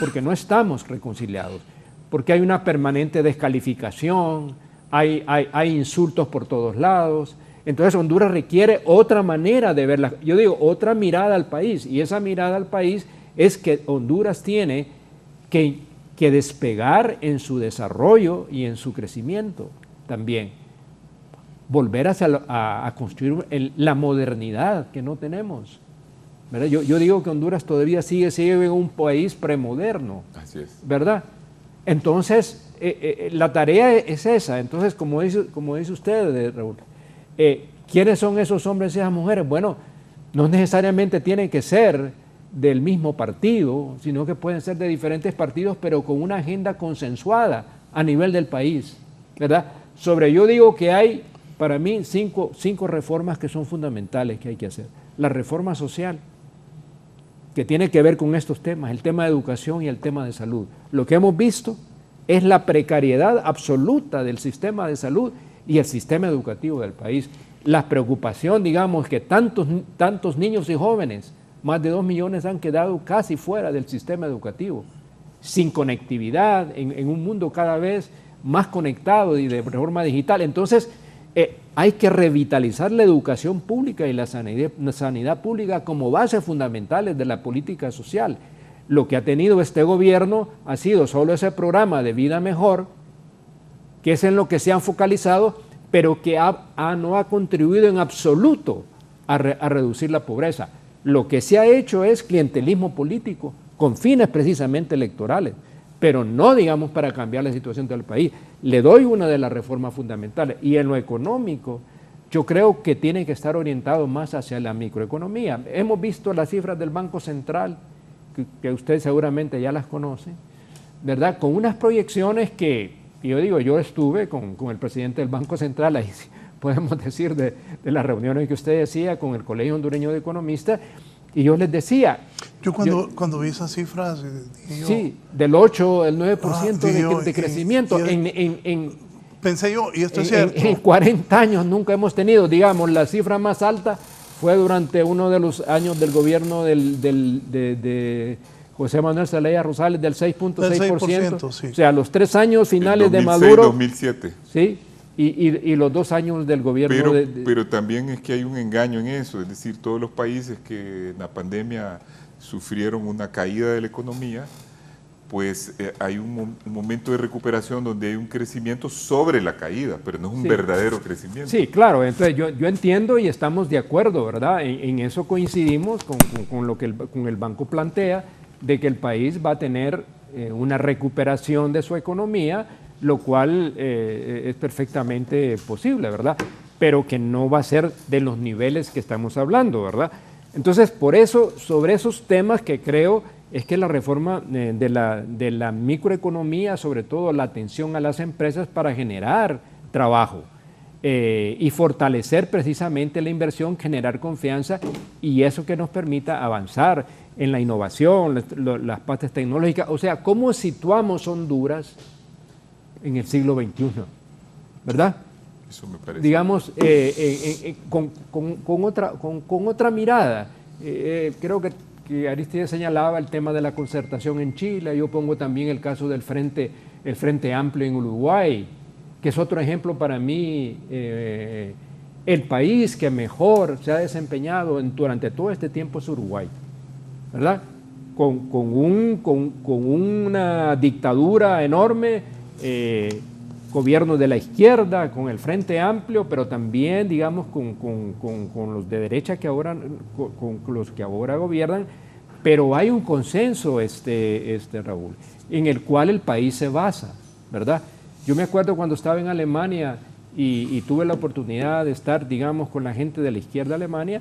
Speaker 3: Porque no estamos reconciliados. Porque hay una permanente descalificación, hay insultos por todos lados. Entonces Honduras requiere otra manera de verla, yo digo, otra mirada al país, y esa mirada al país es que Honduras tiene que despegar en su desarrollo y en su crecimiento también. Volver a construir la modernidad que no tenemos. ¿Verdad? Yo digo que Honduras todavía sigue en un país premoderno.
Speaker 4: Así es.
Speaker 3: ¿Verdad? Entonces, la tarea es esa. Entonces, como dice usted, Raúl, ¿quiénes son esos hombres y esas mujeres? Bueno, no necesariamente tienen que ser del mismo partido, sino que pueden ser de diferentes partidos, pero con una agenda consensuada a nivel del país, ¿verdad? Yo digo que hay, para mí, cinco reformas que son fundamentales que hay que hacer. La reforma social, que tiene que ver con estos temas, el tema de educación y el tema de salud. Lo que hemos visto es la precariedad absoluta del sistema de salud y el sistema educativo del país. La preocupación, digamos, que tantos niños y jóvenes, más de 2 millones, han quedado casi fuera del sistema educativo, sin conectividad, en un mundo cada vez más conectado y de forma digital. Entonces, hay que revitalizar la educación pública y la sanidad pública como bases fundamentales de la política social. Lo que ha tenido este gobierno ha sido solo ese programa de vida mejor, que es en lo que se han focalizado, pero que no ha contribuido en absoluto a reducir la pobreza. Lo que se ha hecho es clientelismo político, con fines precisamente electorales, pero no, digamos, para cambiar la situación del país. Le doy una de las reformas fundamentales. Y en lo económico, yo creo que tiene que estar orientado más hacia la microeconomía. Hemos visto las cifras del Banco Central, que usted seguramente ya las conoce, ¿verdad? Con unas proyecciones que, yo estuve con el presidente del Banco Central, ahí podemos decir de las reuniones que usted decía con el Colegio Hondureño de Economistas, y yo les decía...
Speaker 2: Yo cuando vi esas cifras...
Speaker 3: sí, del 8, el 9% de crecimiento.
Speaker 2: Pensé yo, y esto es cierto.
Speaker 3: En 40 años nunca hemos tenido, digamos, la cifra más alta fue durante uno de los años del gobierno de José Manuel Zelaya Rosales, del 6.6%.
Speaker 2: Sí.
Speaker 3: O sea, los 3 años finales
Speaker 4: 2006,
Speaker 3: de Maduro...
Speaker 4: 2007.
Speaker 3: Sí. Y los 2 años del gobierno
Speaker 4: pero también es que hay un engaño en eso, es decir, todos los países que en la pandemia sufrieron una caída de la economía, pues hay un momento de recuperación donde hay un crecimiento sobre la caída, pero no es un verdadero crecimiento.
Speaker 3: Sí, claro, entonces yo entiendo y estamos de acuerdo, ¿verdad? En eso coincidimos con lo que con el banco plantea, de que el país va a tener una recuperación de su economía, lo cual es perfectamente posible, ¿verdad? Pero que no va a ser de los niveles que estamos hablando, ¿verdad? Entonces, por eso, sobre esos temas que creo es que la reforma de la microeconomía, sobre todo la atención a las empresas para generar trabajo y fortalecer precisamente la inversión, generar confianza y eso que nos permita avanzar en la innovación, las partes tecnológicas, o sea, ¿cómo situamos Honduras en el siglo XXI, ¿verdad?
Speaker 4: Eso me parece.
Speaker 3: Digamos, con otra mirada. Creo que Aristides señalaba el tema de la concertación en Chile, yo pongo también el caso del Frente Amplio en Uruguay, que es otro ejemplo para mí, el país que mejor se ha desempeñado durante todo este tiempo es Uruguay, ¿verdad? Con una dictadura enorme, gobierno de la izquierda, con el Frente Amplio, pero también, digamos, con los de derecha que ahora, con los que ahora gobiernan, pero hay un consenso, Raúl, en el cual el país se basa, ¿verdad? Yo me acuerdo cuando estaba en Alemania y tuve la oportunidad de estar, digamos, con la gente de la izquierda de Alemania,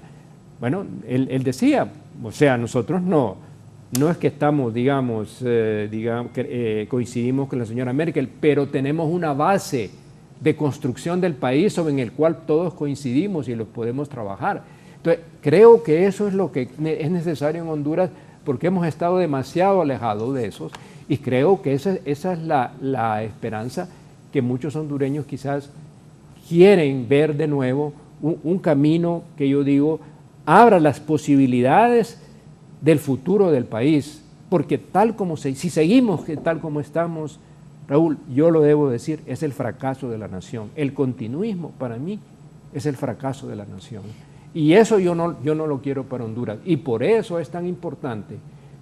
Speaker 3: bueno, él decía, o sea, nosotros no es que estamos, coincidimos con la señora Merkel, pero tenemos una base de construcción del país sobre el cual todos coincidimos y los podemos trabajar. Entonces, creo que eso es lo que es necesario en Honduras porque hemos estado demasiado alejados de esos y creo que esa es la esperanza que muchos hondureños quizás quieren ver de nuevo, un camino que yo digo abra las posibilidades del futuro del país, porque si seguimos tal como estamos, Raúl, yo lo debo decir, es el fracaso de la nación. El continuismo para mí es el fracaso de la nación. Y eso yo no lo quiero para Honduras. Y por eso es tan importante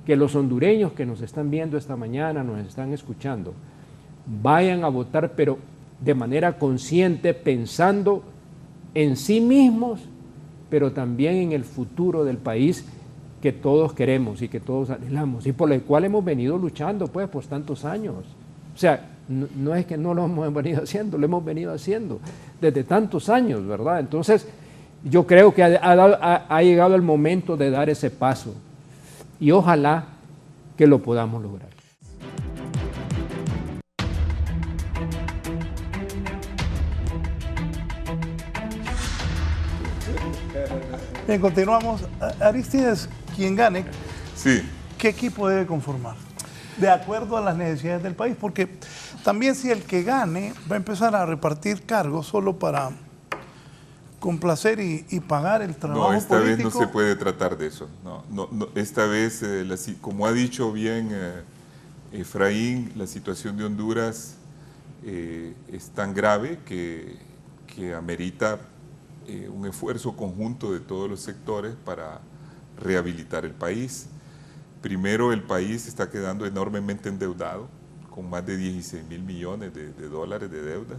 Speaker 3: que los hondureños que nos están viendo esta mañana, nos están escuchando, vayan a votar, pero de manera consciente, pensando en sí mismos, pero también en el futuro del país que todos queremos y que todos anhelamos y por el cual hemos venido luchando pues por tantos años. O sea, no es que no lo hemos venido haciendo, lo hemos venido haciendo desde tantos años, ¿verdad? Entonces, yo creo que ha llegado el momento de dar ese paso y ojalá que lo podamos lograr.
Speaker 2: Bien, continuamos. Aristides, quien gane,
Speaker 4: Sí.
Speaker 2: ¿qué equipo debe conformar? De acuerdo a las necesidades del país, porque también si el que gane va a empezar a repartir cargos solo para complacer y pagar el trabajo
Speaker 4: No, esta
Speaker 2: político.
Speaker 4: vez no se puede tratar de eso. No, esta vez, como ha dicho bien Efraín, la situación de Honduras es tan grave que amerita un esfuerzo conjunto de todos los sectores para rehabilitar el país. Primero, el país está quedando enormemente endeudado, con más de 16 mil millones de dólares de deuda,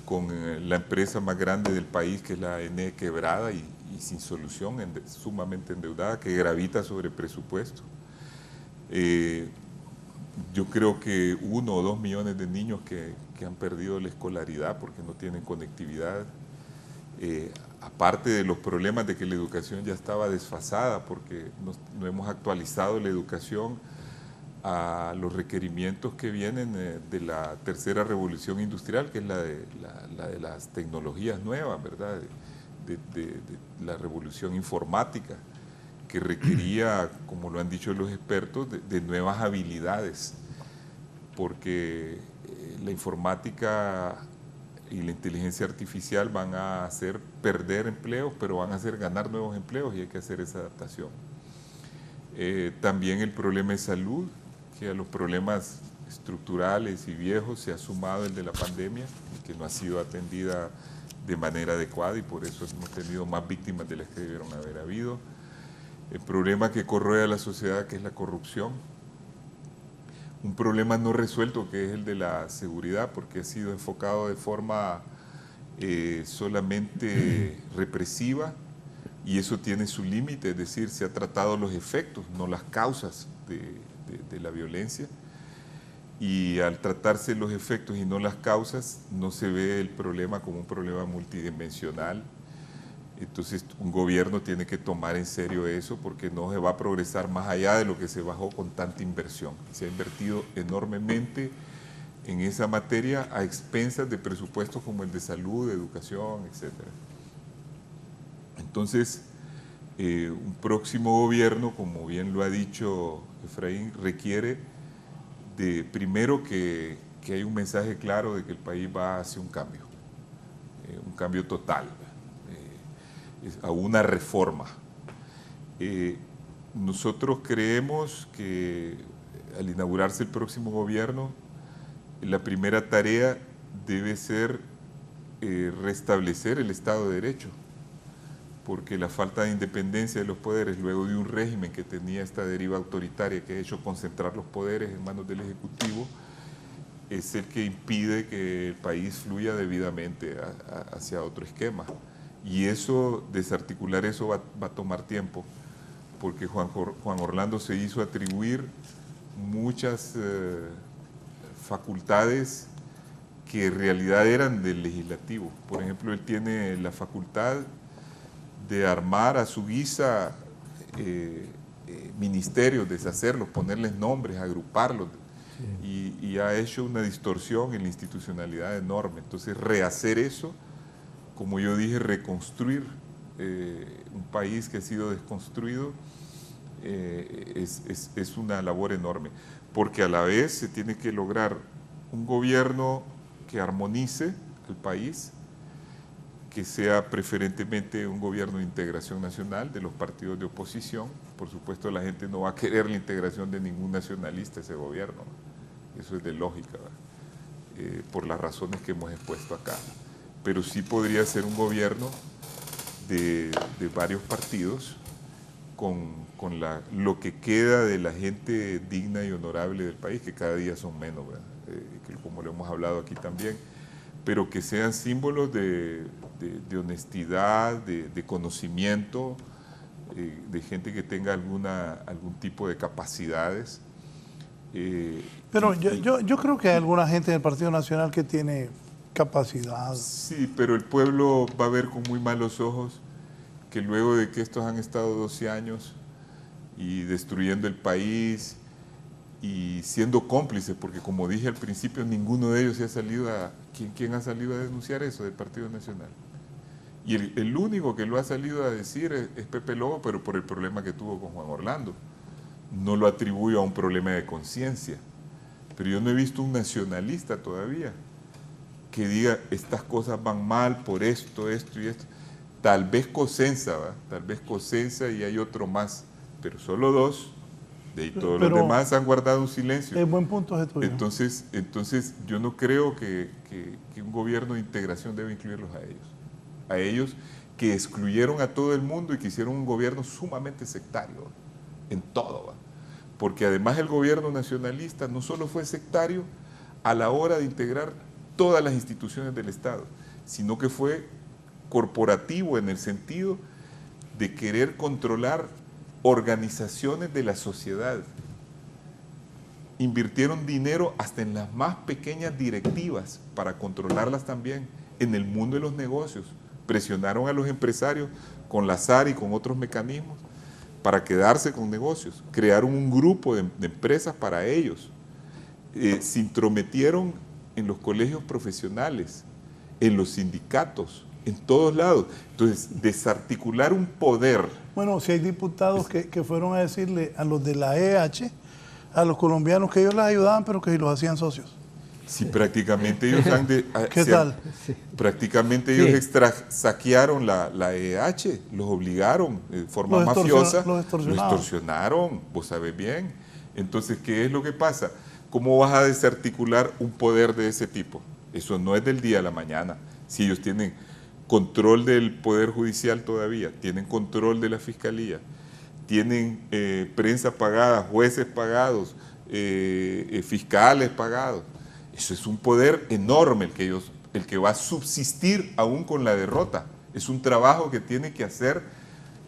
Speaker 4: con la empresa más grande del país, que es la ANE, quebrada y sin solución, sumamente endeudada, que gravita sobre presupuesto. Yo creo que 1 o 2 millones de niños que han perdido la escolaridad porque no tienen conectividad. Aparte de los problemas de que la educación ya estaba desfasada porque no hemos actualizado la educación a los requerimientos que vienen de la tercera revolución industrial, que es la de las tecnologías nuevas, ¿verdad? De la revolución informática, que requería, como lo han dicho los expertos, de nuevas habilidades, porque la informática y la inteligencia artificial van a hacer perder empleos, pero van a hacer ganar nuevos empleos y hay que hacer esa adaptación. También el problema de salud, que a los problemas estructurales y viejos se ha sumado el de la pandemia, que no ha sido atendida de manera adecuada y por eso hemos tenido más víctimas de las que debieron haber habido. El problema que corroe a la sociedad, que es la corrupción. Un problema no resuelto, que es el de la seguridad, porque ha sido enfocado de forma solamente represiva y eso tiene su límite, es decir, se ha tratado los efectos, no las causas de la violencia, y al tratarse los efectos y no las causas, no se ve el problema como un problema multidimensional. Entonces un gobierno tiene que tomar en serio eso porque no se va a progresar más allá de lo que se bajó con tanta inversión. Se ha invertido enormemente en esa materia a expensas de presupuestos como el de salud, de educación, etc. Entonces, un próximo gobierno, como bien lo ha dicho Efraín, requiere de, primero, que haya un mensaje claro de que el país va hacia un cambio total, a una reforma. Nosotros creemos que al inaugurarse el próximo gobierno, la primera tarea debe ser restablecer el Estado de Derecho, porque la falta de independencia de los poderes, luego de un régimen que tenía esta deriva autoritaria que ha hecho concentrar los poderes en manos del Ejecutivo, es el que impide que el país fluya debidamente hacia otro esquema. Y eso, desarticular eso va a tomar tiempo, porque Juan Orlando se hizo atribuir muchas facultades que en realidad eran del legislativo. Por ejemplo, él tiene la facultad de armar a su guisa ministerios, deshacerlos, ponerles nombres, agruparlos, sí. y ha hecho una distorsión en la institucionalidad enorme. Entonces, rehacer eso, como yo dije, reconstruir un país que ha sido desconstruido, es una labor enorme, porque a la vez se tiene que lograr un gobierno que armonice el país, que sea preferentemente un gobierno de integración nacional de los partidos de oposición. Por supuesto, la gente no va a querer la integración de ningún nacionalista a ese gobierno. eso es de lógica, por las razones que hemos expuesto acá. Pero sí podría ser un gobierno de varios partidos con lo que queda de la gente digna y honorable del país, que cada día son menos, que como lo hemos hablado aquí también, pero que sean símbolos de honestidad, de conocimiento, de gente que tenga algún tipo de capacidades.
Speaker 2: Pero yo creo que hay alguna gente del Partido Nacional que tiene capacidad.
Speaker 4: Sí, pero el pueblo va a ver con muy malos ojos que luego de que estos han estado 12 años y destruyendo el país y siendo cómplices, porque como dije al principio, ninguno de ellos se ha salido a... ¿Quién ha salido a denunciar eso del Partido Nacional? Y el único que lo ha salido a decir es Pepe Lobo, pero por el problema que tuvo con Juan Orlando. No lo atribuyo a un problema de conciencia, pero yo no he visto un nacionalista todavía que diga estas cosas van mal por esto, esto y esto. Tal vez Cosenza, tal vez Cosenza y hay otro más, pero solo dos. De ahí todos los demás han guardado un silencio.
Speaker 2: Es buen punto ese tuyo.
Speaker 4: Entonces yo no creo que un gobierno de integración debe incluirlos a ellos que excluyeron a todo el mundo y que hicieron un gobierno sumamente sectario en todo, porque además el gobierno nacionalista no solo fue sectario a la hora de integrar todas las instituciones del Estado, sino que fue corporativo en el sentido de querer controlar organizaciones de la sociedad. Invirtieron dinero hasta en las más pequeñas directivas para controlarlas también en el mundo de los negocios. Presionaron a los empresarios con la SAR y con otros mecanismos para quedarse con negocios. Crearon un grupo de empresas para ellos. Se intrometieron en los colegios profesionales, en los sindicatos, en todos lados. Entonces, desarticular un poder.
Speaker 2: Bueno, si hay diputados que fueron a decirle a los de la EH, a los colombianos, que ellos les ayudaban, pero que los hacían socios.
Speaker 4: Sí, prácticamente ellos han...
Speaker 2: ¿Qué tal?
Speaker 4: Prácticamente ellos saquearon la EH, los obligaron de forma mafiosa. Los extorsionaron, vos sabés bien. Entonces, ¿qué es lo que pasa? ¿Cómo vas a desarticular un poder de ese tipo? Eso no es del día a la mañana. Si ellos tienen control del Poder Judicial todavía, tienen control de la Fiscalía, tienen prensa pagada, jueces pagados, fiscales pagados. Eso es un poder enorme el que va a subsistir aún con la derrota. Es un trabajo que tiene que hacer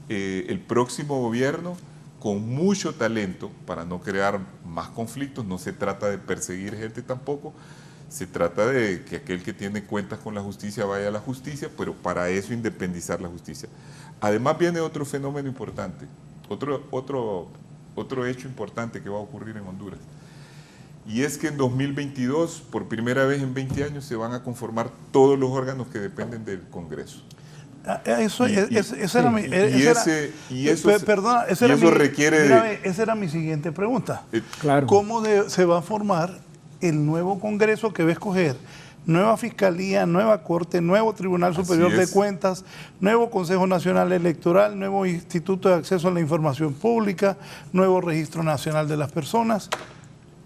Speaker 4: el próximo gobierno con mucho talento para no crear más conflictos. No se trata de perseguir gente tampoco, se trata de que aquel que tiene cuentas con la justicia vaya a la justicia, pero para eso independizar la justicia. Además viene otro fenómeno importante, otro hecho importante que va a ocurrir en Honduras. Y es que en 2022, por primera vez en 20 años, se van a conformar todos los órganos que dependen del Congreso.
Speaker 2: Eso
Speaker 4: requiere...
Speaker 2: Mira, esa era mi siguiente pregunta.
Speaker 3: Claro.
Speaker 2: ¿Cómo se va a formar el nuevo Congreso que va a escoger nueva Fiscalía, nueva Corte, nuevo Tribunal Superior de Cuentas, nuevo Consejo Nacional Electoral, nuevo Instituto de Acceso a la Información Pública, nuevo Registro Nacional de las Personas?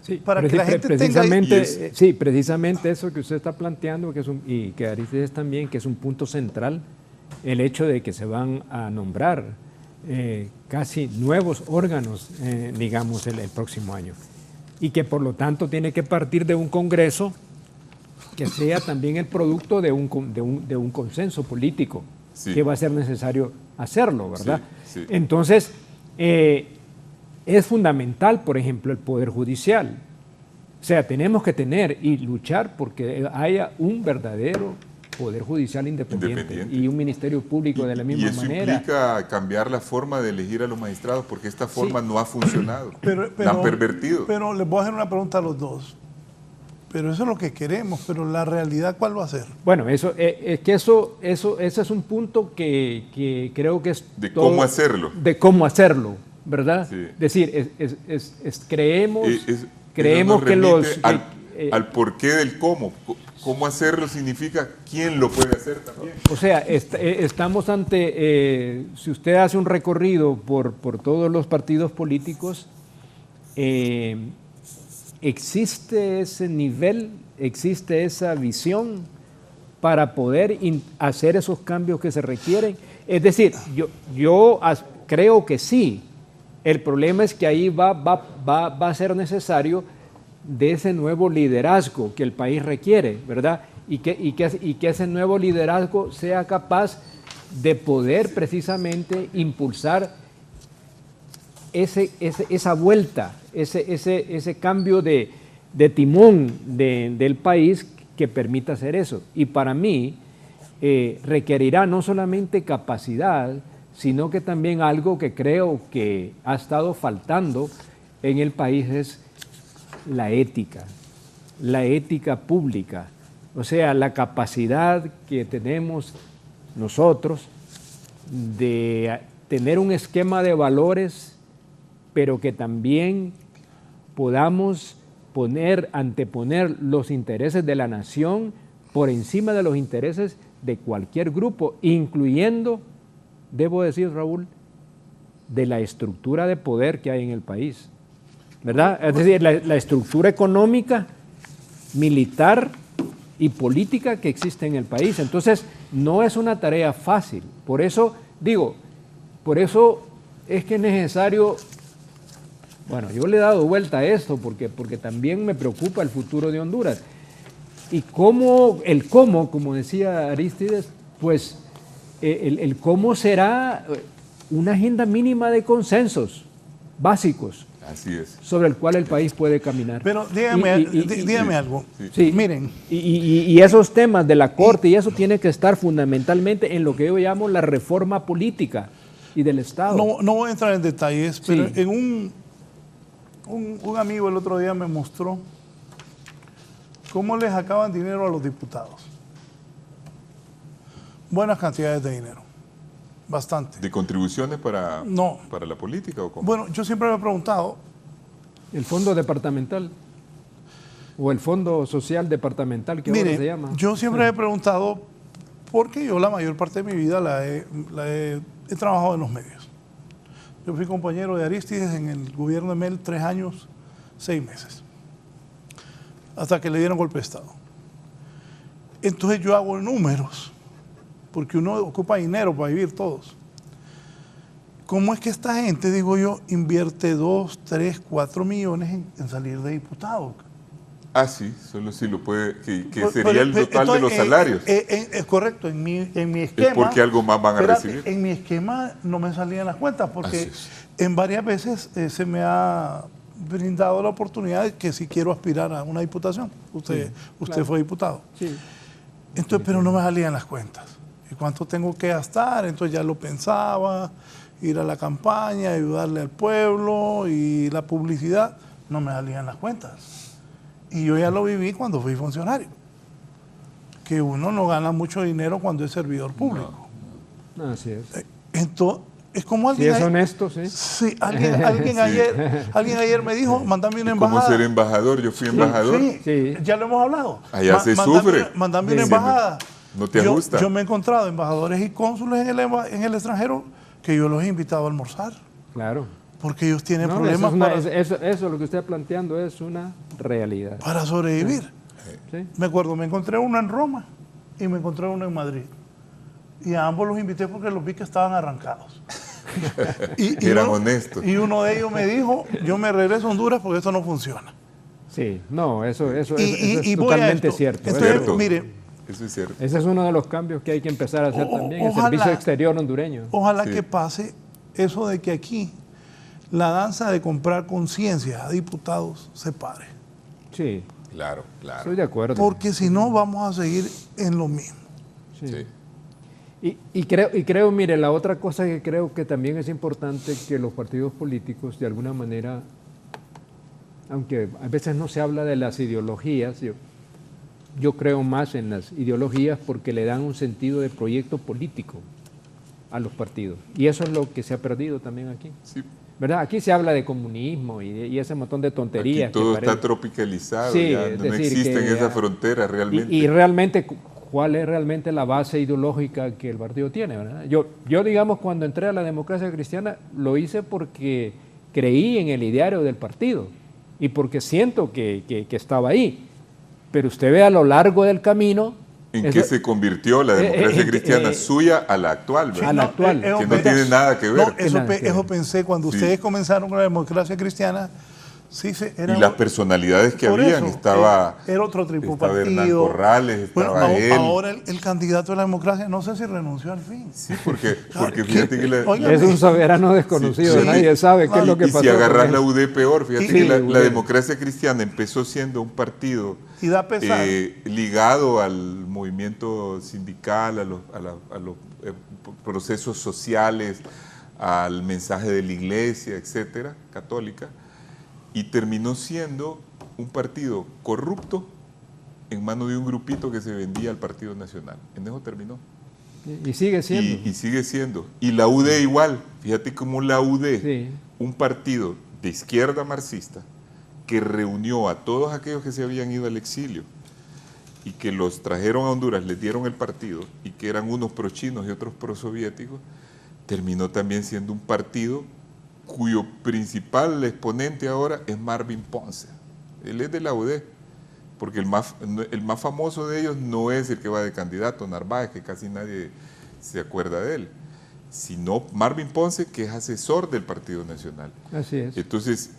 Speaker 3: Sí,
Speaker 2: para que la gente
Speaker 3: precisamente, sí, precisamente eso que usted está planteando, y que Aristóteles también, que es un punto central, el hecho de que se van a nombrar casi nuevos órganos, digamos, el próximo año, y que por lo tanto tiene que partir de un Congreso que sea también el producto de un consenso político, sí, que va a ser necesario hacerlo, ¿verdad? Sí, sí. Entonces, es fundamental, por ejemplo, el Poder Judicial. O sea, tenemos que tener y luchar porque haya un verdadero Poder Judicial independiente. Y un Ministerio Público de la misma manera.
Speaker 4: Y eso implica cambiar la forma de elegir a los magistrados, porque esta forma no ha funcionado, la han pervertido.
Speaker 2: Pero les voy a hacer una pregunta a los dos. Pero eso es lo que queremos, pero la realidad, ¿cuál va a ser?
Speaker 3: Bueno, ese es un punto que creo que es...
Speaker 4: De cómo hacerlo.
Speaker 3: De cómo hacerlo, ¿verdad? Sí. Es decir, creemos que los...
Speaker 4: Al porqué del cómo. Cómo hacerlo significa quién lo puede hacer también.
Speaker 3: O sea, estamos ante... si usted hace un recorrido por todos los partidos políticos, existe ese nivel, existe esa visión para poder hacer esos cambios que se requieren. Es decir, yo creo que sí. El problema es que ahí va a ser necesario de ese nuevo liderazgo que el país requiere, ¿verdad? Y que ese nuevo liderazgo sea capaz de poder precisamente impulsar esa vuelta, ese cambio de timón del país que permita hacer eso. Y para mí requerirá no solamente capacidad, sino que también algo que creo que ha estado faltando en el país es la ética pública. O sea, la capacidad que tenemos nosotros de tener un esquema de valores, pero que también podamos anteponer los intereses de la nación por encima de los intereses de cualquier grupo, incluyendo, debo decir, Raúl, de la estructura de poder que hay en el país, ¿verdad? Es decir, la estructura económica, militar y política que existe en el país. Entonces, no es una tarea fácil. Por eso es que es necesario. Bueno, yo le he dado vuelta a esto porque también me preocupa el futuro de Honduras. Y cómo, como decía Arístides, pues el cómo será una agenda mínima de consensos básicos.
Speaker 4: Así es.
Speaker 3: Sobre el cual el país puede caminar.
Speaker 2: Pero dígame algo.
Speaker 3: Sí.
Speaker 2: Miren.
Speaker 3: Y esos temas de la Corte y eso tiene que estar fundamentalmente en lo que yo llamo la reforma política y del Estado.
Speaker 2: No voy a entrar en detalles, pero
Speaker 3: Sí.
Speaker 2: en un amigo el otro día me mostró cómo les acaban dinero a los diputados. Buenas cantidades de dinero. Bastante.
Speaker 4: ¿De contribuciones para la política o cómo?
Speaker 2: Bueno, yo siempre me he preguntado.
Speaker 3: El fondo departamental o el fondo social departamental que ahora se llama.
Speaker 2: Yo siempre me he preguntado, porque yo la mayor parte de mi vida he trabajado en los medios. Yo fui compañero de Arístides en el gobierno de Mel 3 años, 6 meses, hasta que le dieron golpe de Estado. Entonces yo hago números, porque uno ocupa dinero para vivir todos. ¿Cómo es que esta gente, digo yo, invierte 2, 3, 4 millones en salir de diputado?
Speaker 4: Ah, sí, solo si lo puede, que sería el total de los salarios.
Speaker 2: Es correcto, en mi esquema.
Speaker 4: Es porque algo más van a recibir.
Speaker 2: En mi esquema no me salían las cuentas, porque en varias veces se me ha brindado la oportunidad de que si quiero aspirar a una diputación. Usted fue diputado.
Speaker 3: Sí.
Speaker 2: Entonces, pero no me salían las cuentas. ¿Y cuánto tengo que gastar? Entonces ya lo pensaba, ir a la campaña, ayudarle al pueblo y la publicidad, no me salían las cuentas. Y yo ya lo viví cuando fui funcionario, que uno no gana mucho dinero cuando es servidor público.
Speaker 3: No. Así es.
Speaker 2: Entonces, es como alguien...
Speaker 3: Si es honesto, sí.
Speaker 2: Sí, alguien ayer me dijo, mándame una embajada.
Speaker 4: ¿Cómo ser embajador? Yo fui embajador.
Speaker 2: Sí, ya lo hemos hablado.
Speaker 4: Allá se sufre.
Speaker 2: Mándame una embajada.
Speaker 4: No te ajusta.
Speaker 2: Yo me he encontrado embajadores y cónsules en el extranjero que yo los he invitado a almorzar.
Speaker 3: Claro.
Speaker 2: Porque ellos tienen
Speaker 3: No,
Speaker 2: problemas
Speaker 3: eso lo que usted está planteando es una realidad.
Speaker 2: para sobrevivir.
Speaker 3: Sí.
Speaker 2: Me acuerdo, me encontré uno en Roma y me encontré uno en Madrid. Y a ambos los invité porque los vi que estaban arrancados.
Speaker 4: Eran honestos.
Speaker 2: Y uno de ellos me dijo, yo me regreso a Honduras porque esto no funciona.
Speaker 3: Sí, no, eso es
Speaker 2: voy a
Speaker 3: totalmente
Speaker 2: esto.
Speaker 3: cierto.
Speaker 2: Entonces,
Speaker 4: Cierto.
Speaker 2: mire,
Speaker 4: Eso es cierto.
Speaker 3: Ese es uno de los cambios que hay que empezar a hacer también, el
Speaker 2: ojalá-
Speaker 3: servicio exterior hondureño.
Speaker 2: ojalá
Speaker 4: Sí.
Speaker 2: que pase eso de que aquí la danza de comprar conciencia a diputados se pare.
Speaker 3: Sí,
Speaker 4: Claro, claro.
Speaker 3: estoy de acuerdo.
Speaker 2: Porque si no, vamos a seguir en lo mismo.
Speaker 3: Sí.
Speaker 4: Sí.
Speaker 3: Y creo, mire, la otra cosa que creo que también es importante que los partidos políticos, de alguna manera, aunque a veces no se habla de las ideologías, yo creo más en las ideologías porque le dan un sentido de proyecto político a los partidos. Y eso es lo que se ha perdido también aquí.
Speaker 4: Sí.
Speaker 3: ¿Verdad? Aquí se habla de comunismo y ese montón de tonterías.
Speaker 4: Aquí todo
Speaker 3: que
Speaker 4: está
Speaker 3: parece-
Speaker 4: tropicalizado,
Speaker 3: Sí,
Speaker 4: ya
Speaker 3: es
Speaker 4: no
Speaker 3: decir,
Speaker 4: existen
Speaker 3: que-
Speaker 4: esas fronteras realmente.
Speaker 3: Y realmente, ¿cuál es realmente la base ideológica que el partido tiene? ¿Verdad? Yo, digamos, cuando entré a la democracia cristiana, lo hice porque creí en el ideario del partido. y porque siento que estaba ahí. Pero usted ve a lo largo del camino...
Speaker 4: ¿En qué se convirtió la democracia cristiana suya a la actual? ¿Verdad?
Speaker 3: A la actual.
Speaker 4: Que no tiene nada que ver.
Speaker 2: No, eso pensé cuando ustedes comenzaron con la democracia cristiana. Sí,
Speaker 4: y las personalidades que habían, estaba
Speaker 2: otro tipo
Speaker 4: partido, Hernán
Speaker 2: Corrales,
Speaker 4: estaba él.
Speaker 2: Ahora el candidato de la democracia, no sé si renunció al fin.
Speaker 4: Sí, porque fíjate que
Speaker 3: es un soberano desconocido, nadie sabe qué es lo que pasó.
Speaker 4: Y si agarras la UD peor, fíjate que la democracia cristiana empezó siendo un partido ligado al movimiento sindical, a los procesos sociales, al mensaje de la iglesia, etcétera, católica. Y terminó siendo un partido corrupto en manos de un grupito que se vendía al Partido Nacional. En eso terminó.
Speaker 3: Y sigue siendo.
Speaker 4: Y sigue siendo. Y la UD igual. Fíjate cómo la UD, un partido de izquierda marxista, que reunió a todos aquellos que se habían ido al exilio y que los trajeron a Honduras, les dieron el partido, y que eran unos pro-chinos y otros pro-soviéticos, terminó también siendo un partido cuyo principal exponente ahora es Marvin Ponce. Él es de la UD, porque el más famoso de ellos no es el que va de candidato, Narváez, que casi nadie se acuerda de él, sino Marvin Ponce, que es asesor del Partido Nacional.
Speaker 3: Así es.
Speaker 4: Entonces,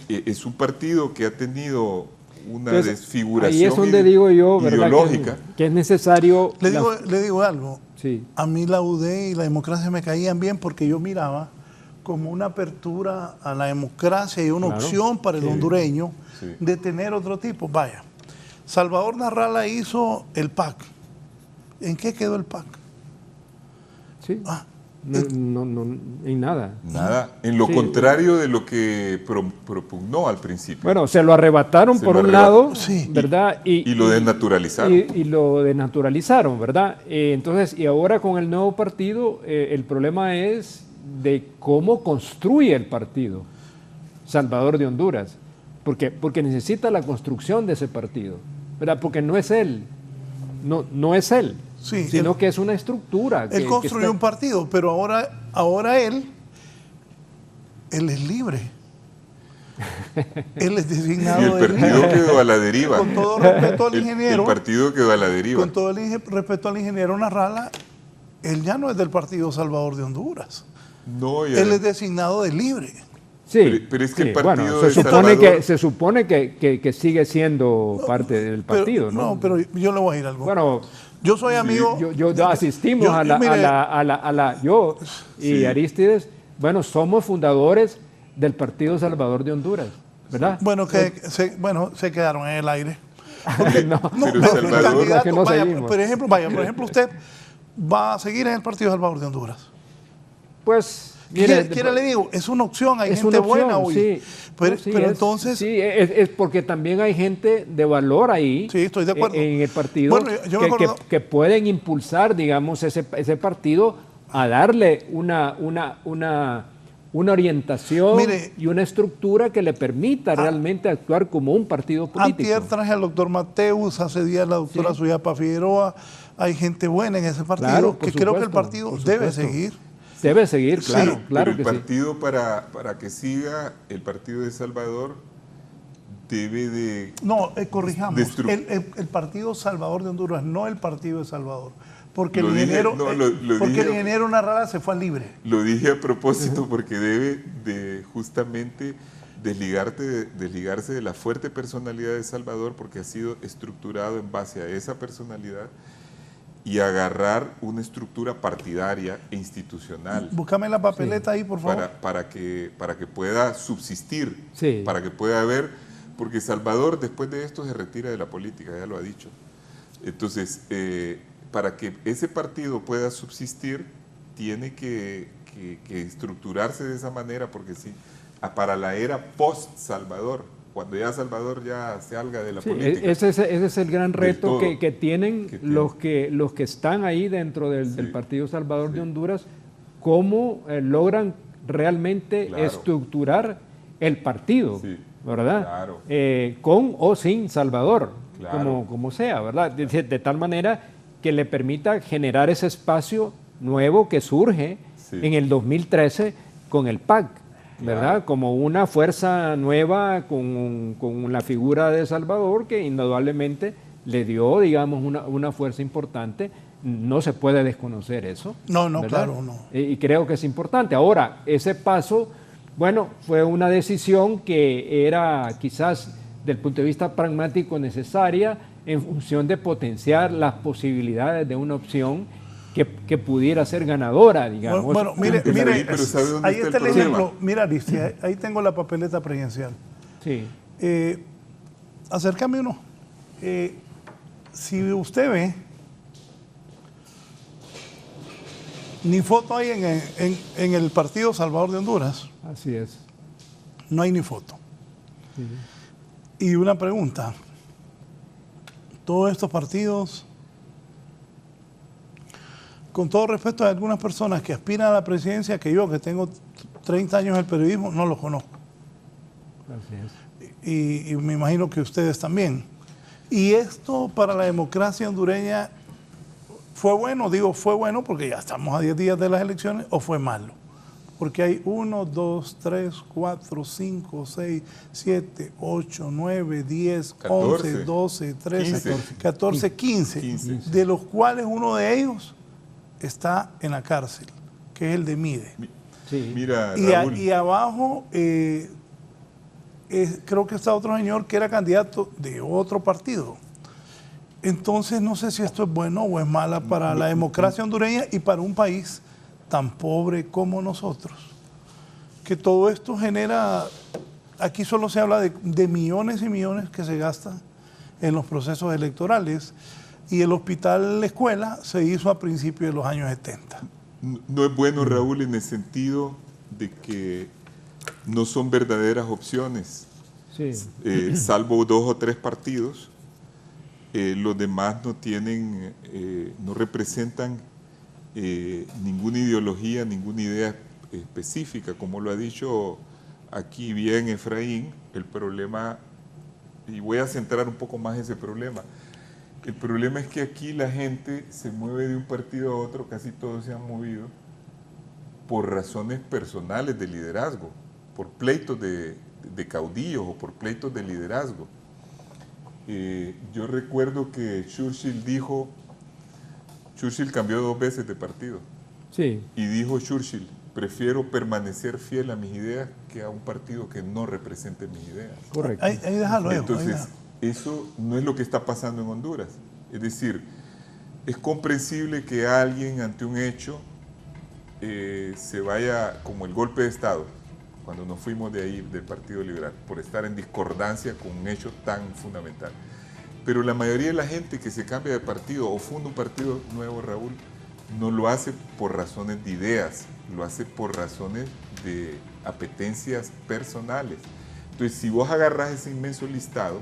Speaker 4: es un partido que ha tenido una desfiguración
Speaker 3: ahí es donde digo yo,
Speaker 4: ideológica.
Speaker 3: Que es necesario...
Speaker 2: Le digo algo.
Speaker 3: Sí.
Speaker 2: A mí la UD y la democracia me caían bien porque yo miraba como una apertura a la democracia y una opción para el hondureño de tener otro tipo. Vaya, Salvador Narrala hizo el PAC. ¿En qué quedó el PAC?
Speaker 3: Sí. No, en nada.
Speaker 4: Nada, en lo contrario de lo que propugnó al principio.
Speaker 3: Bueno, se lo arrebataron por un lado, ¿verdad?
Speaker 4: Y lo desnaturalizaron.
Speaker 3: Y lo desnaturalizaron, ¿verdad? Entonces, y ahora con el nuevo partido, el problema es de cómo construye el partido Salvador de Honduras, porque necesita la construcción de ese partido, ¿verdad? Porque no es él, no es él, sino que es una estructura.
Speaker 2: Él construyó un partido, pero ahora él es libre. Él es designado
Speaker 4: y el partido quedó a la deriva.
Speaker 2: Con todo respeto al ingeniero.
Speaker 4: El partido quedó a la deriva.
Speaker 2: Con todo el respeto al ingeniero Narrala, él ya no es del Partido Salvador de Honduras.
Speaker 4: No,
Speaker 2: él es designado de libre.
Speaker 4: Sí, pero es que el partido
Speaker 3: se supone que sigue siendo parte del partido, ¿no?
Speaker 2: No, pero yo le voy a decir algo.
Speaker 3: Bueno,
Speaker 2: yo soy amigo.
Speaker 3: Yo asistimos yo y Arístides, bueno, somos fundadores del Partido Salvador de Honduras, ¿verdad?
Speaker 2: Bueno, se quedaron en el aire. Por ejemplo, usted va a seguir en el Partido Salvador de Honduras.
Speaker 3: Pues,
Speaker 2: mire, le digo, es una opción, hay gente buena hoy.
Speaker 3: Sí,
Speaker 2: pero entonces...
Speaker 3: Sí, es porque también hay gente de valor ahí.
Speaker 2: Sí, estoy de acuerdo.
Speaker 3: En el partido que pueden impulsar, digamos, ese partido a darle una orientación y una estructura que le permita realmente actuar como un partido político.
Speaker 2: Antier traje al doctor Mateus, hace días la doctora Suyapa Figueroa. Hay gente buena en ese partido, creo que el partido debe seguir.
Speaker 3: Debe seguir, claro, claro
Speaker 4: pero el partido para que siga, el partido de Salvador debe de...
Speaker 2: No, corrijamos, el partido Salvador de Honduras, no el partido de Salvador. Porque el ingeniero Narrala se fue a libre.
Speaker 4: Lo dije a propósito porque debe de justamente desligarse de la fuerte personalidad de Salvador, porque ha sido estructurado en base a esa personalidad, y agarrar una estructura partidaria e institucional.
Speaker 2: Búscame la papeleta ahí, por favor.
Speaker 4: Para que pueda subsistir, para que pueda haber, porque Salvador después de esto se retira de la política, ya lo ha dicho. Entonces, para que ese partido pueda subsistir, tiene que estructurarse de esa manera, porque para la era post-Salvador, cuando ya Salvador ya salga de la política.
Speaker 3: Ese es el gran reto que tienen los que están ahí dentro del Partido Salvador de Honduras, cómo logran realmente estructurar el partido, ¿verdad?
Speaker 4: Claro.
Speaker 3: Con o sin Salvador, como sea, ¿verdad? De tal manera que le permita generar ese espacio nuevo que surge en el 2013 con el PAC. ¿verdad? Como una fuerza nueva con la figura de Salvador, que indudablemente le dio, digamos, una fuerza importante. No se puede desconocer eso.
Speaker 2: No,
Speaker 3: ¿verdad?
Speaker 2: claro, no.
Speaker 3: Y creo que es importante. Ahora, ese paso, bueno, fue una decisión que era quizás del punto de vista pragmático necesaria en función de potenciar las posibilidades de una opción que pudiera ser ganadora, digamos.
Speaker 2: Bueno, mire,
Speaker 4: pero ¿sabe dónde
Speaker 2: ahí está el ejemplo.
Speaker 4: problema?
Speaker 2: Mira, Aristi, ahí tengo la papeleta presidencial.
Speaker 3: Sí.
Speaker 2: Acércame uno. Si usted ve, ni foto hay en el Partido Salvador de Honduras.
Speaker 3: Así es.
Speaker 2: No hay ni foto.
Speaker 3: Sí.
Speaker 2: Y una pregunta. Todos estos partidos, con todo respeto a algunas personas que aspiran a la presidencia, que yo, que tengo 30 años en el periodismo, no los conozco.
Speaker 3: Así es.
Speaker 2: Y me imagino que ustedes también. Y esto para la democracia hondureña fue bueno, digo fue bueno porque ya estamos a 10 días de las elecciones, o fue malo. Porque hay 1, 2, 3, 4, 5, 6, 7, 8, 9, 10, 11, 12, 13, 14, 15, de los cuales uno de ellos está en la cárcel, que es el de Mide.
Speaker 4: Sí. Mira,
Speaker 2: y abajo creo que está otro señor que era candidato de otro partido. Entonces no sé si esto es bueno o es mala para la democracia hondureña y para un país tan pobre como nosotros. Que todo esto genera, aquí solo se habla de millones y millones que se gastan en los procesos electorales, y el hospital La Escuela se hizo a principios de los años 70.
Speaker 4: No es bueno, Raúl, en el sentido de que no son verdaderas opciones,
Speaker 3: Sí.
Speaker 4: salvo 2 o 3 partidos. Los demás no tienen, no representan ninguna ideología, ninguna idea específica. Como lo ha dicho aquí bien Efraín, el problema, y voy a centrar un poco más ese problema, el problema es que aquí la gente se mueve de un partido a otro, casi todos se han movido, por razones personales de liderazgo, por pleitos de caudillos o por pleitos de liderazgo. Yo recuerdo que Churchill cambió 2 veces de partido.
Speaker 3: Sí.
Speaker 4: Y dijo Churchill, prefiero permanecer fiel a mis ideas que a un partido que no represente mis ideas.
Speaker 3: Correcto.
Speaker 2: Ahí déjalo.
Speaker 4: Entonces, eso no es lo que está pasando en Honduras. Es decir, es comprensible que alguien ante un hecho se vaya, como el golpe de Estado, cuando nos fuimos de ahí, del Partido Liberal, por estar en discordancia con un hecho tan fundamental. Pero la mayoría de la gente que se cambia de partido o funda un partido nuevo, Raúl, no lo hace por razones de ideas, lo hace por razones de apetencias personales. Entonces, si vos agarrás ese inmenso listado,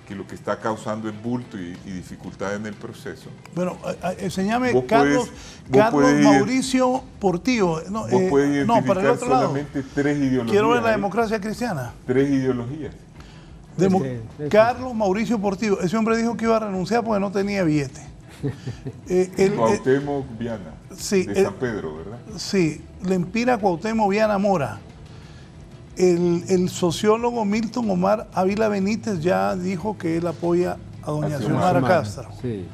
Speaker 4: que lo que está causando es bulto y dificultad en el proceso.
Speaker 2: Bueno, enséñame
Speaker 4: Carlos
Speaker 2: Mauricio Portillo.
Speaker 4: Vos puedes identificar
Speaker 2: para el otro
Speaker 4: solamente
Speaker 2: lado.
Speaker 4: 3 ideologías.
Speaker 2: Quiero ver la democracia cristiana.
Speaker 4: 3 ideologías.
Speaker 2: Carlos Mauricio Portillo. Ese hombre dijo que iba a renunciar porque no tenía billete.
Speaker 4: Cuauhtémoc Viana,
Speaker 2: sí,
Speaker 4: de San Pedro, ¿verdad?
Speaker 2: Sí, Lempira Cuauhtémoc Viana Mora. El sociólogo Milton Omar Ávila Benítez ya dijo que él apoya a doña Xiomara Castro.
Speaker 3: Sí.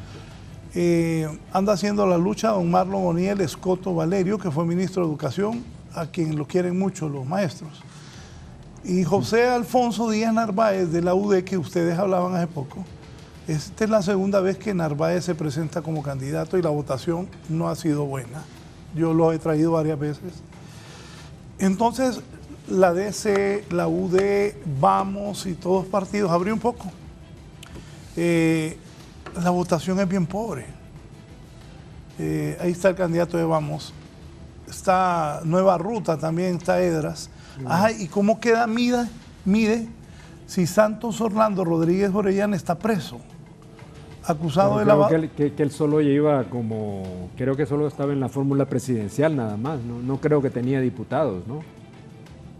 Speaker 2: Anda haciendo la lucha don Marlon O'Neill Escoto Valerio, que fue ministro de Educación, a quien lo quieren mucho los maestros. Y José Alfonso Díaz Narváez, de la UD, que ustedes hablaban hace poco. Esta es la segunda vez que Narváez se presenta como candidato y la votación no ha sido buena. Yo lo he traído varias veces. Entonces, la DC, la UD, Vamos y todos los partidos abrió un poco. La votación es bien pobre. Ahí está el candidato de Vamos. Está Nueva Ruta, también está Edras. Ajá, ¿y cómo queda Mide si Santos Orlando Rodríguez Orellana está preso? Acusado de lavado.
Speaker 3: Que él solo lleva como, creo que solo estaba en la fórmula presidencial nada más, no creo que tenía diputados, ¿no?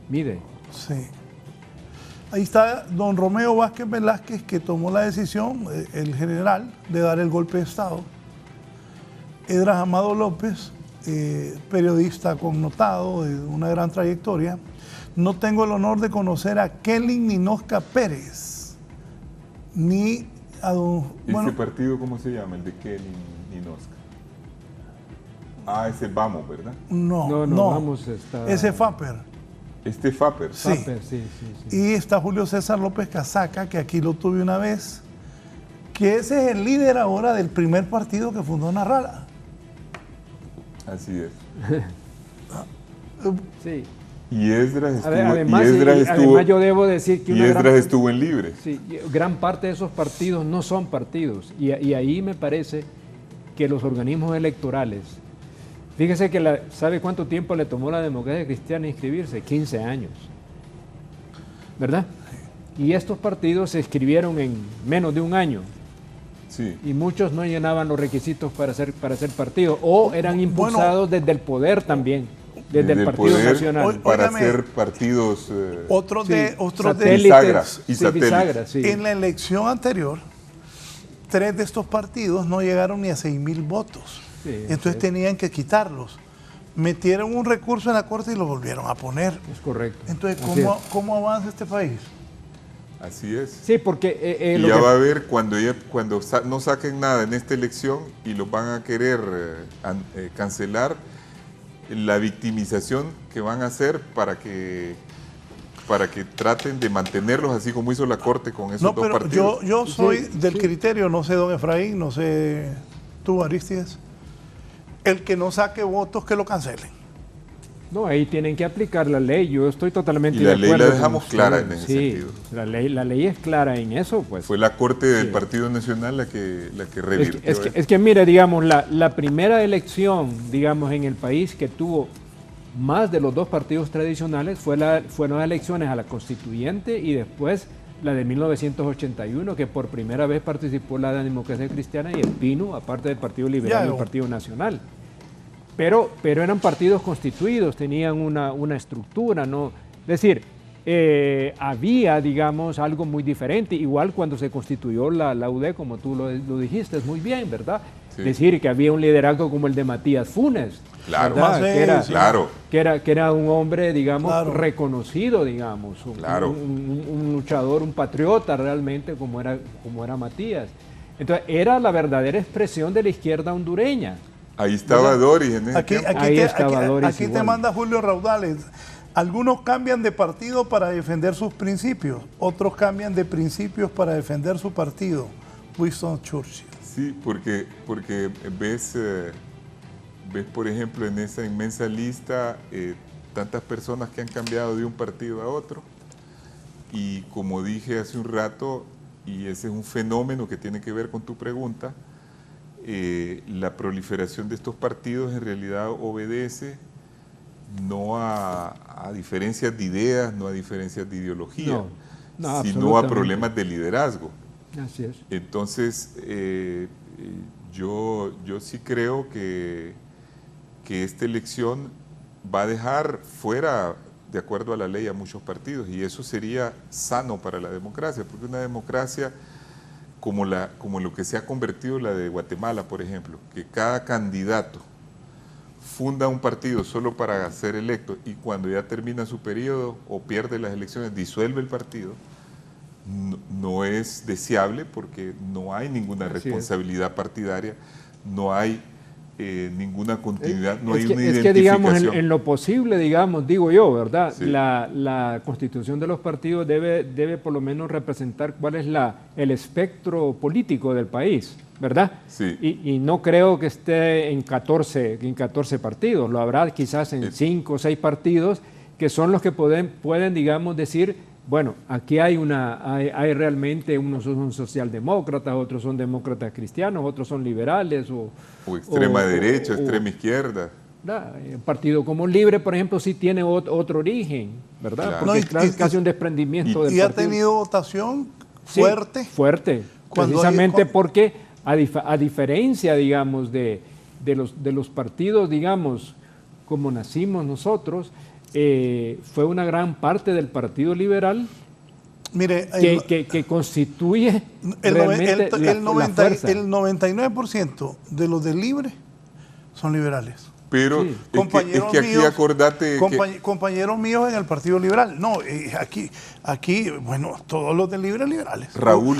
Speaker 3: Mide.
Speaker 2: Sí. Ahí está don Romeo Vázquez Velázquez, que tomó la decisión, el general, de dar el golpe de Estado. Edras Amado López, periodista connotado, de una gran trayectoria. no tengo el honor de conocer a Kelly Ninosca Pérez, ni a don...
Speaker 4: ¿Ese partido cómo se llama, el de Kelly Ninosca? Ah, ese Vamos, ¿verdad?
Speaker 2: No,
Speaker 3: Vamos está...
Speaker 2: Ese FAPER.
Speaker 4: Este FAPER.
Speaker 2: Sí.
Speaker 3: FAPER, sí.
Speaker 2: Y está Julio César López Casaca, que aquí lo tuve una vez, que ese es el líder ahora del primer partido que fundó Narrala.
Speaker 4: Así es.
Speaker 3: Sí.
Speaker 4: Y Esdras estuvo,
Speaker 3: además yo debo decir que
Speaker 4: estuvo en Libre.
Speaker 3: Sí, gran parte de esos partidos no son partidos. Y ahí me parece que los organismos electorales, fíjese que ¿sabe cuánto tiempo le tomó la Democracia Cristiana inscribirse? 15 años. ¿Verdad? Y estos partidos se inscribieron en menos de un año.
Speaker 4: Sí.
Speaker 3: Y muchos no llenaban los requisitos para ser partido, o eran impulsados desde el poder también, desde el Partido
Speaker 4: poder,
Speaker 3: Nacional.
Speaker 4: Para ser partidos
Speaker 3: satélites
Speaker 4: y satélites.
Speaker 3: Sí.
Speaker 2: En la elección anterior, 3 de estos partidos no llegaron ni a 6,000 votos.
Speaker 3: Sí,
Speaker 2: entonces tenían que quitarlos. Metieron un recurso en la Corte y lo volvieron a poner.
Speaker 3: Es correcto.
Speaker 2: Entonces, ¿cómo avanza este país?
Speaker 4: Así es.
Speaker 3: Sí, porque...
Speaker 4: y ya va a haber, cuando no saquen nada en esta elección y los van a querer cancelar, la victimización que van a hacer para que traten de mantenerlos así como hizo la Corte con esos dos partidos.
Speaker 2: Yo soy del criterio, no sé don Efraín, no sé tú Aristides, el que no saque votos que lo cancelen.
Speaker 3: No, ahí tienen que aplicar la ley. Yo estoy totalmente
Speaker 4: de acuerdo. Y la ley la dejamos clara en ese sentido.
Speaker 3: La ley es clara en eso, pues.
Speaker 4: Fue la Corte del Partido Nacional la que revirtió.
Speaker 3: Es que mire, digamos, la primera elección, digamos, en el país que tuvo más de los dos partidos tradicionales fueron las elecciones a la Constituyente y después la de 1981, que por primera vez participó la Democracia Cristiana y el PINU, aparte del Partido Liberal y el Partido Nacional. Pero eran partidos constituidos, tenían una estructura, ¿no? Es decir, había, digamos, algo muy diferente. Igual cuando se constituyó la UD, como tú lo dijiste, es muy bien, ¿verdad? Sí. Decir que había un liderazgo como el de Matías Funes.
Speaker 4: Claro,
Speaker 3: que era un hombre, digamos, reconocido, digamos, un luchador, un patriota realmente, como era Matías. Entonces, era la verdadera expresión de la izquierda hondureña.
Speaker 4: Ahí estaba Doris en ese tiempo.
Speaker 2: Aquí te manda Julio Raudales. Algunos cambian de partido para defender sus principios, otros cambian de principios para defender su partido. Winston Churchill.
Speaker 4: Sí, porque ves, por ejemplo, en esa inmensa lista tantas personas que han cambiado de un partido a otro. Y como dije hace un rato, y ese es un fenómeno que tiene que ver con tu pregunta, la proliferación de estos partidos en realidad obedece no a diferencias de ideas, no a diferencias de ideología, sino a problemas de liderazgo.
Speaker 3: Así es.
Speaker 4: Entonces, yo sí creo que esta elección va a dejar fuera, de acuerdo a la ley, a muchos partidos, y eso sería sano para la democracia, porque una democracia como lo que se ha convertido la de Guatemala, por ejemplo, que cada candidato funda un partido solo para ser electo y cuando ya termina su periodo o pierde las elecciones, disuelve el partido, no es deseable porque no hay ninguna responsabilidad partidaria, no hay ninguna continuidad, no hay una identificación.
Speaker 3: Es que, digamos, en lo posible, digamos, digo yo, ¿verdad?
Speaker 4: Sí.
Speaker 3: La constitución de los partidos debe por lo menos representar cuál es el espectro político del país, ¿verdad?
Speaker 4: Sí.
Speaker 3: Y no creo que esté en 14 partidos, lo habrá quizás en 5 o 6 partidos que son los que pueden digamos, decir, bueno, aquí hay realmente, unos son socialdemócratas, otros son demócratas cristianos, otros son liberales
Speaker 4: o extrema derecha, extrema izquierda.
Speaker 3: Un partido como Libre, por ejemplo, sí tiene otro origen, ¿verdad?
Speaker 4: Claro.
Speaker 3: Porque es casi un desprendimiento del
Speaker 2: partido.
Speaker 3: ¿Y
Speaker 2: ha tenido votación fuerte?
Speaker 3: Sí, fuerte, precisamente porque a diferencia, digamos, de los partidos, digamos, como nacimos nosotros, fue una gran parte del Partido Liberal.
Speaker 2: Mire,
Speaker 3: que constituye realmente la fuerza.
Speaker 2: El 99% de los de Libre son liberales.
Speaker 4: Pero
Speaker 3: Sí.
Speaker 4: es que aquí acordate
Speaker 2: compañeros míos en el Partido Liberal. No, aquí, bueno, todos los del Libre liberales.
Speaker 4: Raúl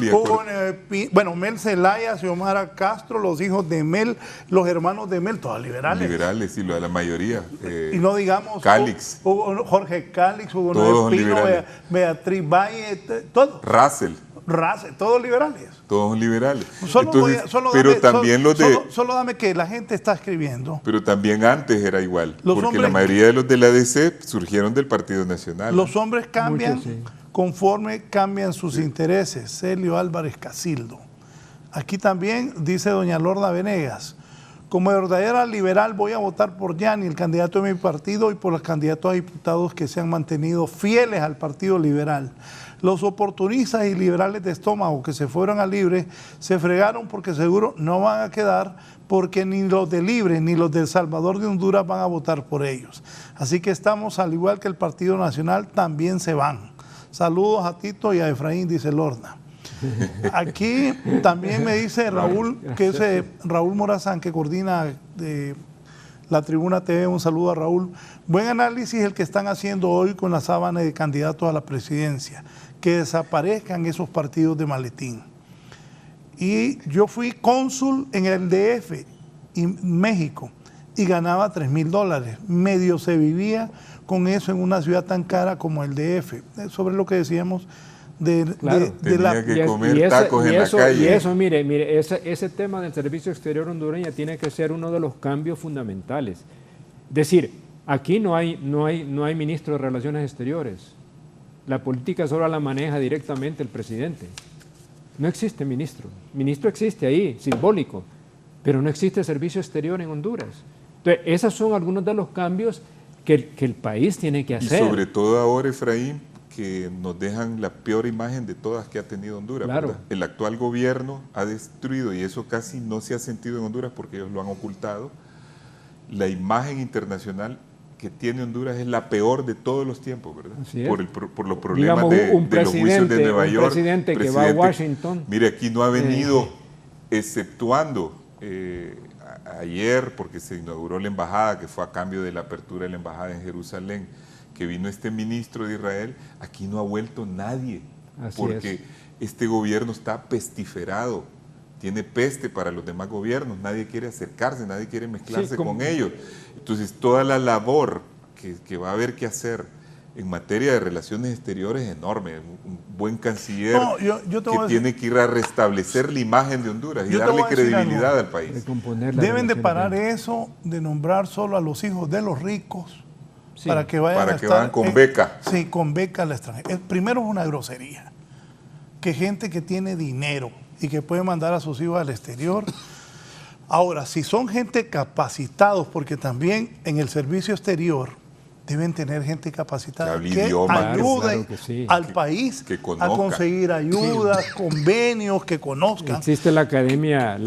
Speaker 2: bueno, Mel Zelaya, Xiomara Castro, los hijos de Mel, los hermanos de Mel, todos liberales.
Speaker 4: liberales, y lo de la mayoría.
Speaker 2: Y no digamos
Speaker 4: Calix.
Speaker 2: Jorge Calix, Hugo
Speaker 4: Todos
Speaker 2: Noel Pino,
Speaker 4: liberales.
Speaker 2: Beatriz Valle, todos.
Speaker 4: Russell.
Speaker 2: Todos liberales.
Speaker 4: Todos liberales.
Speaker 2: Solo dame que la gente está escribiendo.
Speaker 4: Pero también antes era igual, porque la mayoría de los de la ADC surgieron del Partido Nacional.
Speaker 2: Los hombres cambian
Speaker 3: Muchos, sí.
Speaker 2: conforme cambian sus intereses. Celio Álvarez Casildo. Aquí también dice doña Lorna Venegas: como verdadera liberal voy a votar por Yanni, el candidato de mi partido, y por los candidatos a diputados que se han mantenido fieles al Partido Liberal. Los oportunistas y liberales de estómago que se fueron a Libre se fregaron porque seguro no van a quedar, porque ni los de Libre ni los de El Salvador de Honduras van a votar por ellos. Así que estamos, al igual que el Partido Nacional, también se van. Saludos a Tito y a Efraín, dice Lorna. Aquí también me dice Raúl, que es Raúl Morazán, que coordina la Tribuna TV. Un saludo a Raúl. Buen análisis el que están haciendo hoy con la sábana de candidatos a la presidencia. Que desaparezcan esos partidos de maletín. Y yo fui cónsul en el DF, México, y ganaba $3,000. Medio se vivía con eso en una ciudad tan cara como el DF. Sobre lo que decíamos
Speaker 4: tenía que comer tacos en la calle.
Speaker 3: Y eso, mire, ese tema del servicio exterior hondureño tiene que ser uno de los cambios fundamentales. Es decir, aquí no hay ministro de Relaciones Exteriores. La política solo la maneja directamente el presidente. No existe ministro. Ministro existe ahí, simbólico, pero no existe servicio exterior en Honduras. Entonces, esos son algunos de los cambios que el país tiene que hacer.
Speaker 4: Y sobre todo ahora, Efraín, que nos dejan la peor imagen de todas que ha tenido Honduras.
Speaker 3: Claro.
Speaker 4: ¿Verdad? El actual gobierno ha destruido, y eso casi no se ha sentido en Honduras porque ellos lo han ocultado, la imagen internacional que tiene Honduras es la peor de todos los tiempos, ¿verdad? Por los problemas, digamos, de los juicios de Nueva York.
Speaker 3: Un presidente que va a Washington.
Speaker 4: Mire, aquí no ha venido, exceptuando ayer, porque se inauguró la embajada, que fue a cambio de la apertura de la embajada en Jerusalén, que vino este ministro de Israel. Aquí no ha vuelto nadie, porque este gobierno está pestiferado. Tiene peste para los demás gobiernos, nadie quiere acercarse, nadie quiere mezclarse con ellos. Entonces, toda la labor que va a haber que hacer en materia de relaciones exteriores es enorme. Un buen canciller que tiene que ir a restablecer la imagen de Honduras y darle credibilidad al país.
Speaker 2: Deben de parar eso de nombrar solo a los hijos de los ricos para que vayan
Speaker 4: con beca.
Speaker 2: Sí, con beca al extranjero. Primero es una grosería que gente que tiene dinero y que puede mandar a sus hijos al exterior. Ahora, si son gente capacitados, porque también en el servicio exterior deben tener gente capacitada que ayude al país a conseguir ayudas, convenios, que conozcan.
Speaker 3: Existe la academia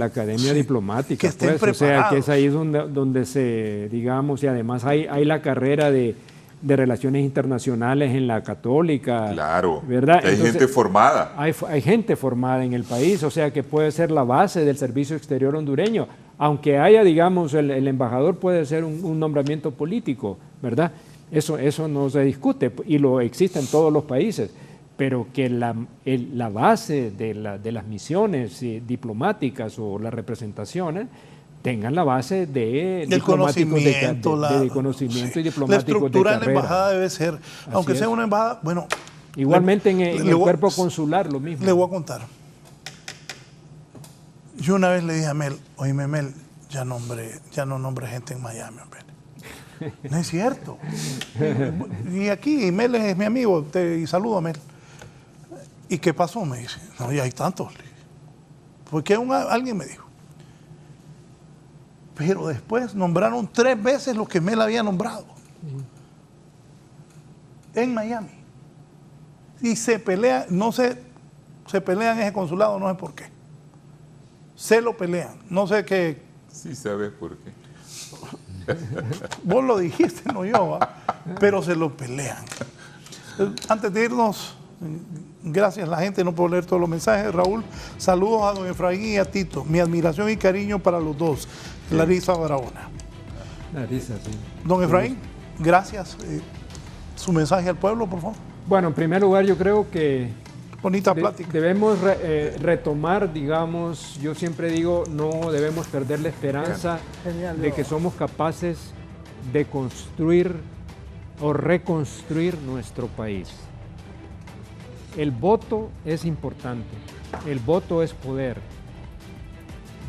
Speaker 3: diplomática,
Speaker 2: que estén preparados.
Speaker 3: O sea, que es ahí donde se, digamos, y además hay la carrera de Relaciones Internacionales en la Católica.
Speaker 4: Claro,
Speaker 3: ¿verdad?
Speaker 4: Hay gente formada.
Speaker 3: Hay gente formada en el país, o sea que puede ser la base del servicio exterior hondureño. Aunque haya, digamos, el embajador puede ser un nombramiento político, ¿verdad? Eso no se discute y lo existe en todos los países. Pero que la base de las misiones diplomáticas o las representaciones tengan la base del
Speaker 2: conocimiento,
Speaker 3: conocimiento y diplomático.
Speaker 2: La estructura
Speaker 3: de
Speaker 2: de la embajada debe ser, aunque sea una embajada, bueno.
Speaker 3: Igualmente en el cuerpo consular lo mismo.
Speaker 2: Le voy a contar. Yo una vez le dije a Mel, oíme Mel, ya no nombre gente en Miami, hombre. No es cierto. Y aquí, Mel es mi amigo, y saludo a Mel. ¿Y qué pasó? Me dice, no, ya hay tantos. Porque alguien me dijo. Pero después nombraron 3 veces lo que Mel había nombrado. En Miami. Y se pelea, se pelean en ese consulado, no sé por qué. Se lo pelean, no sé qué.
Speaker 4: Sí sabes por qué.
Speaker 2: Vos lo dijiste, no yo, pero se lo pelean. Antes de irnos, gracias a la gente, no puedo leer todos los mensajes. Raúl, saludos a don Efraín y a Tito. Mi admiración y cariño para los dos. Larisa Barahona.
Speaker 3: Larisa, sí.
Speaker 2: Don Efraín, gracias. Su mensaje al pueblo, por favor.
Speaker 3: Bueno, en primer lugar, yo creo que
Speaker 2: Bonita plática.
Speaker 3: debemos retomar, digamos, yo siempre digo, no debemos perder la esperanza de que somos capaces de construir o reconstruir nuestro país. El voto es importante, el voto es poder.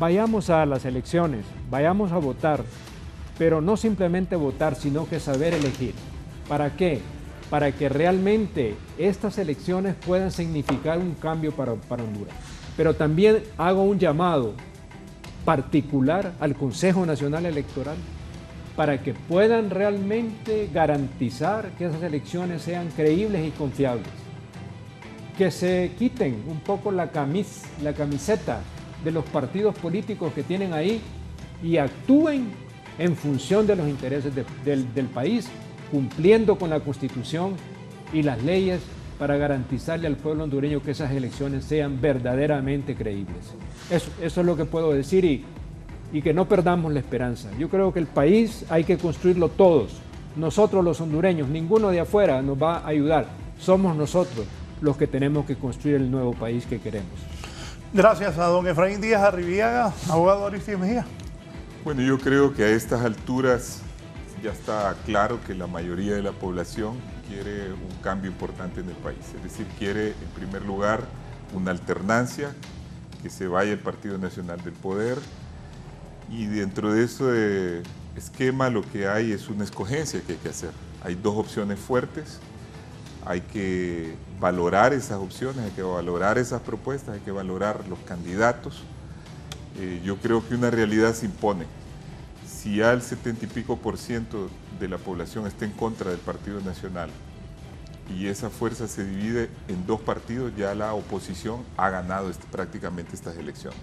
Speaker 3: Vayamos a las elecciones, vayamos a votar, pero no simplemente votar, sino que saber elegir. ¿Para qué? Para que realmente estas elecciones puedan significar un cambio para Honduras. Pero también hago un llamado particular al Consejo Nacional Electoral para que puedan realmente garantizar que esas elecciones sean creíbles y confiables. Que se quiten un poco la camiseta de los partidos políticos que tienen ahí y actúen en función de los intereses del país, cumpliendo con la Constitución y las leyes para garantizarle al pueblo hondureño que esas elecciones sean verdaderamente creíbles. Eso es lo que puedo decir y que no perdamos la esperanza. Yo creo que el país hay que construirlo todos. Nosotros los hondureños, ninguno de afuera nos va a ayudar. Somos nosotros los que tenemos que construir el nuevo país que queremos.
Speaker 2: Gracias a don Efraín Díaz Arribiaga, abogado Aristides Mejía.
Speaker 4: Bueno, yo creo que a estas alturas ya está claro que la mayoría de la población quiere un cambio importante en el país. Es decir, quiere en primer lugar una alternancia, que se vaya el Partido Nacional del Poder, y dentro de ese esquema lo que hay es una escogencia que hay que hacer. Hay dos opciones fuertes, hay que valorar esas opciones, hay que valorar esas propuestas, hay que valorar los candidatos. Yo creo que una realidad se impone. Si ya el 70 y pico % de la población está en contra del Partido Nacional y esa fuerza se divide en dos partidos, ya la oposición ha ganado prácticamente estas elecciones.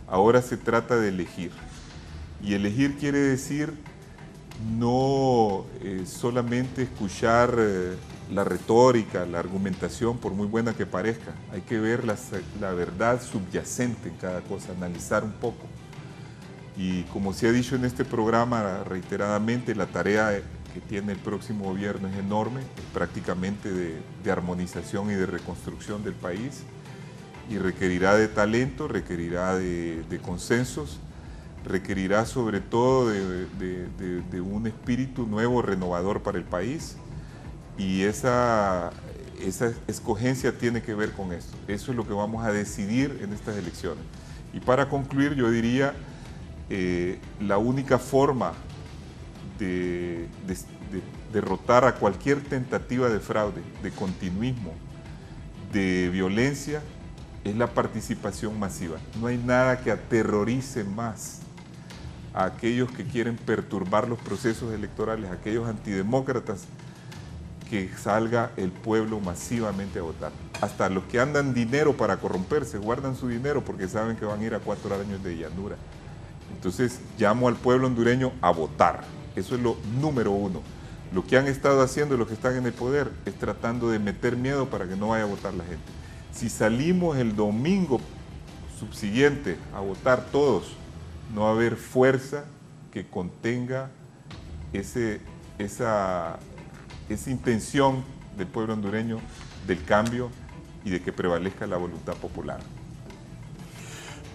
Speaker 4: Ahora se trata de elegir. Y elegir quiere decir no solamente escuchar la retórica, la argumentación, por muy buena que parezca. Hay que ver la verdad subyacente en cada cosa, analizar un poco. Y como se ha dicho en este programa reiteradamente, la tarea que tiene el próximo gobierno es enorme, prácticamente de armonización y de reconstrucción del país, y requerirá de talento, requerirá de consensos, requerirá sobre todo de un espíritu nuevo, renovador para el país, y esa escogencia tiene que ver con esto. Eso es lo que vamos a decidir en estas elecciones. Y para concluir, yo diría, la única forma de derrotar a cualquier tentativa de fraude, de continuismo, de violencia, es la participación masiva. No hay nada que aterrorice más a aquellos que quieren perturbar los procesos electorales, a aquellos antidemócratas, que salga el pueblo masivamente a votar. Hasta los que andan dinero para corromperse, guardan su dinero porque saben que van a ir a 4 años de llanura. Entonces, llamo al pueblo hondureño a votar. Eso es lo número uno. Lo que han estado haciendo los que están en el poder es tratando de meter miedo para que no vaya a votar la gente. Si salimos el domingo subsiguiente a votar todos, no va a haber fuerza que contenga esa intención del pueblo hondureño del cambio y de que prevalezca la voluntad popular.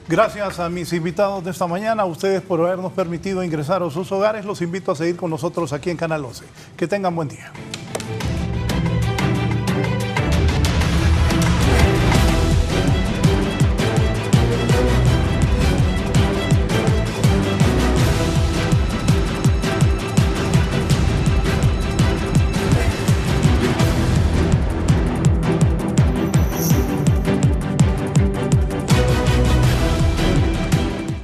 Speaker 2: Gracias a mis invitados de esta mañana, a ustedes por habernos permitido ingresar a sus hogares. Los invito a seguir con nosotros aquí en Canal 11. Que tengan buen día.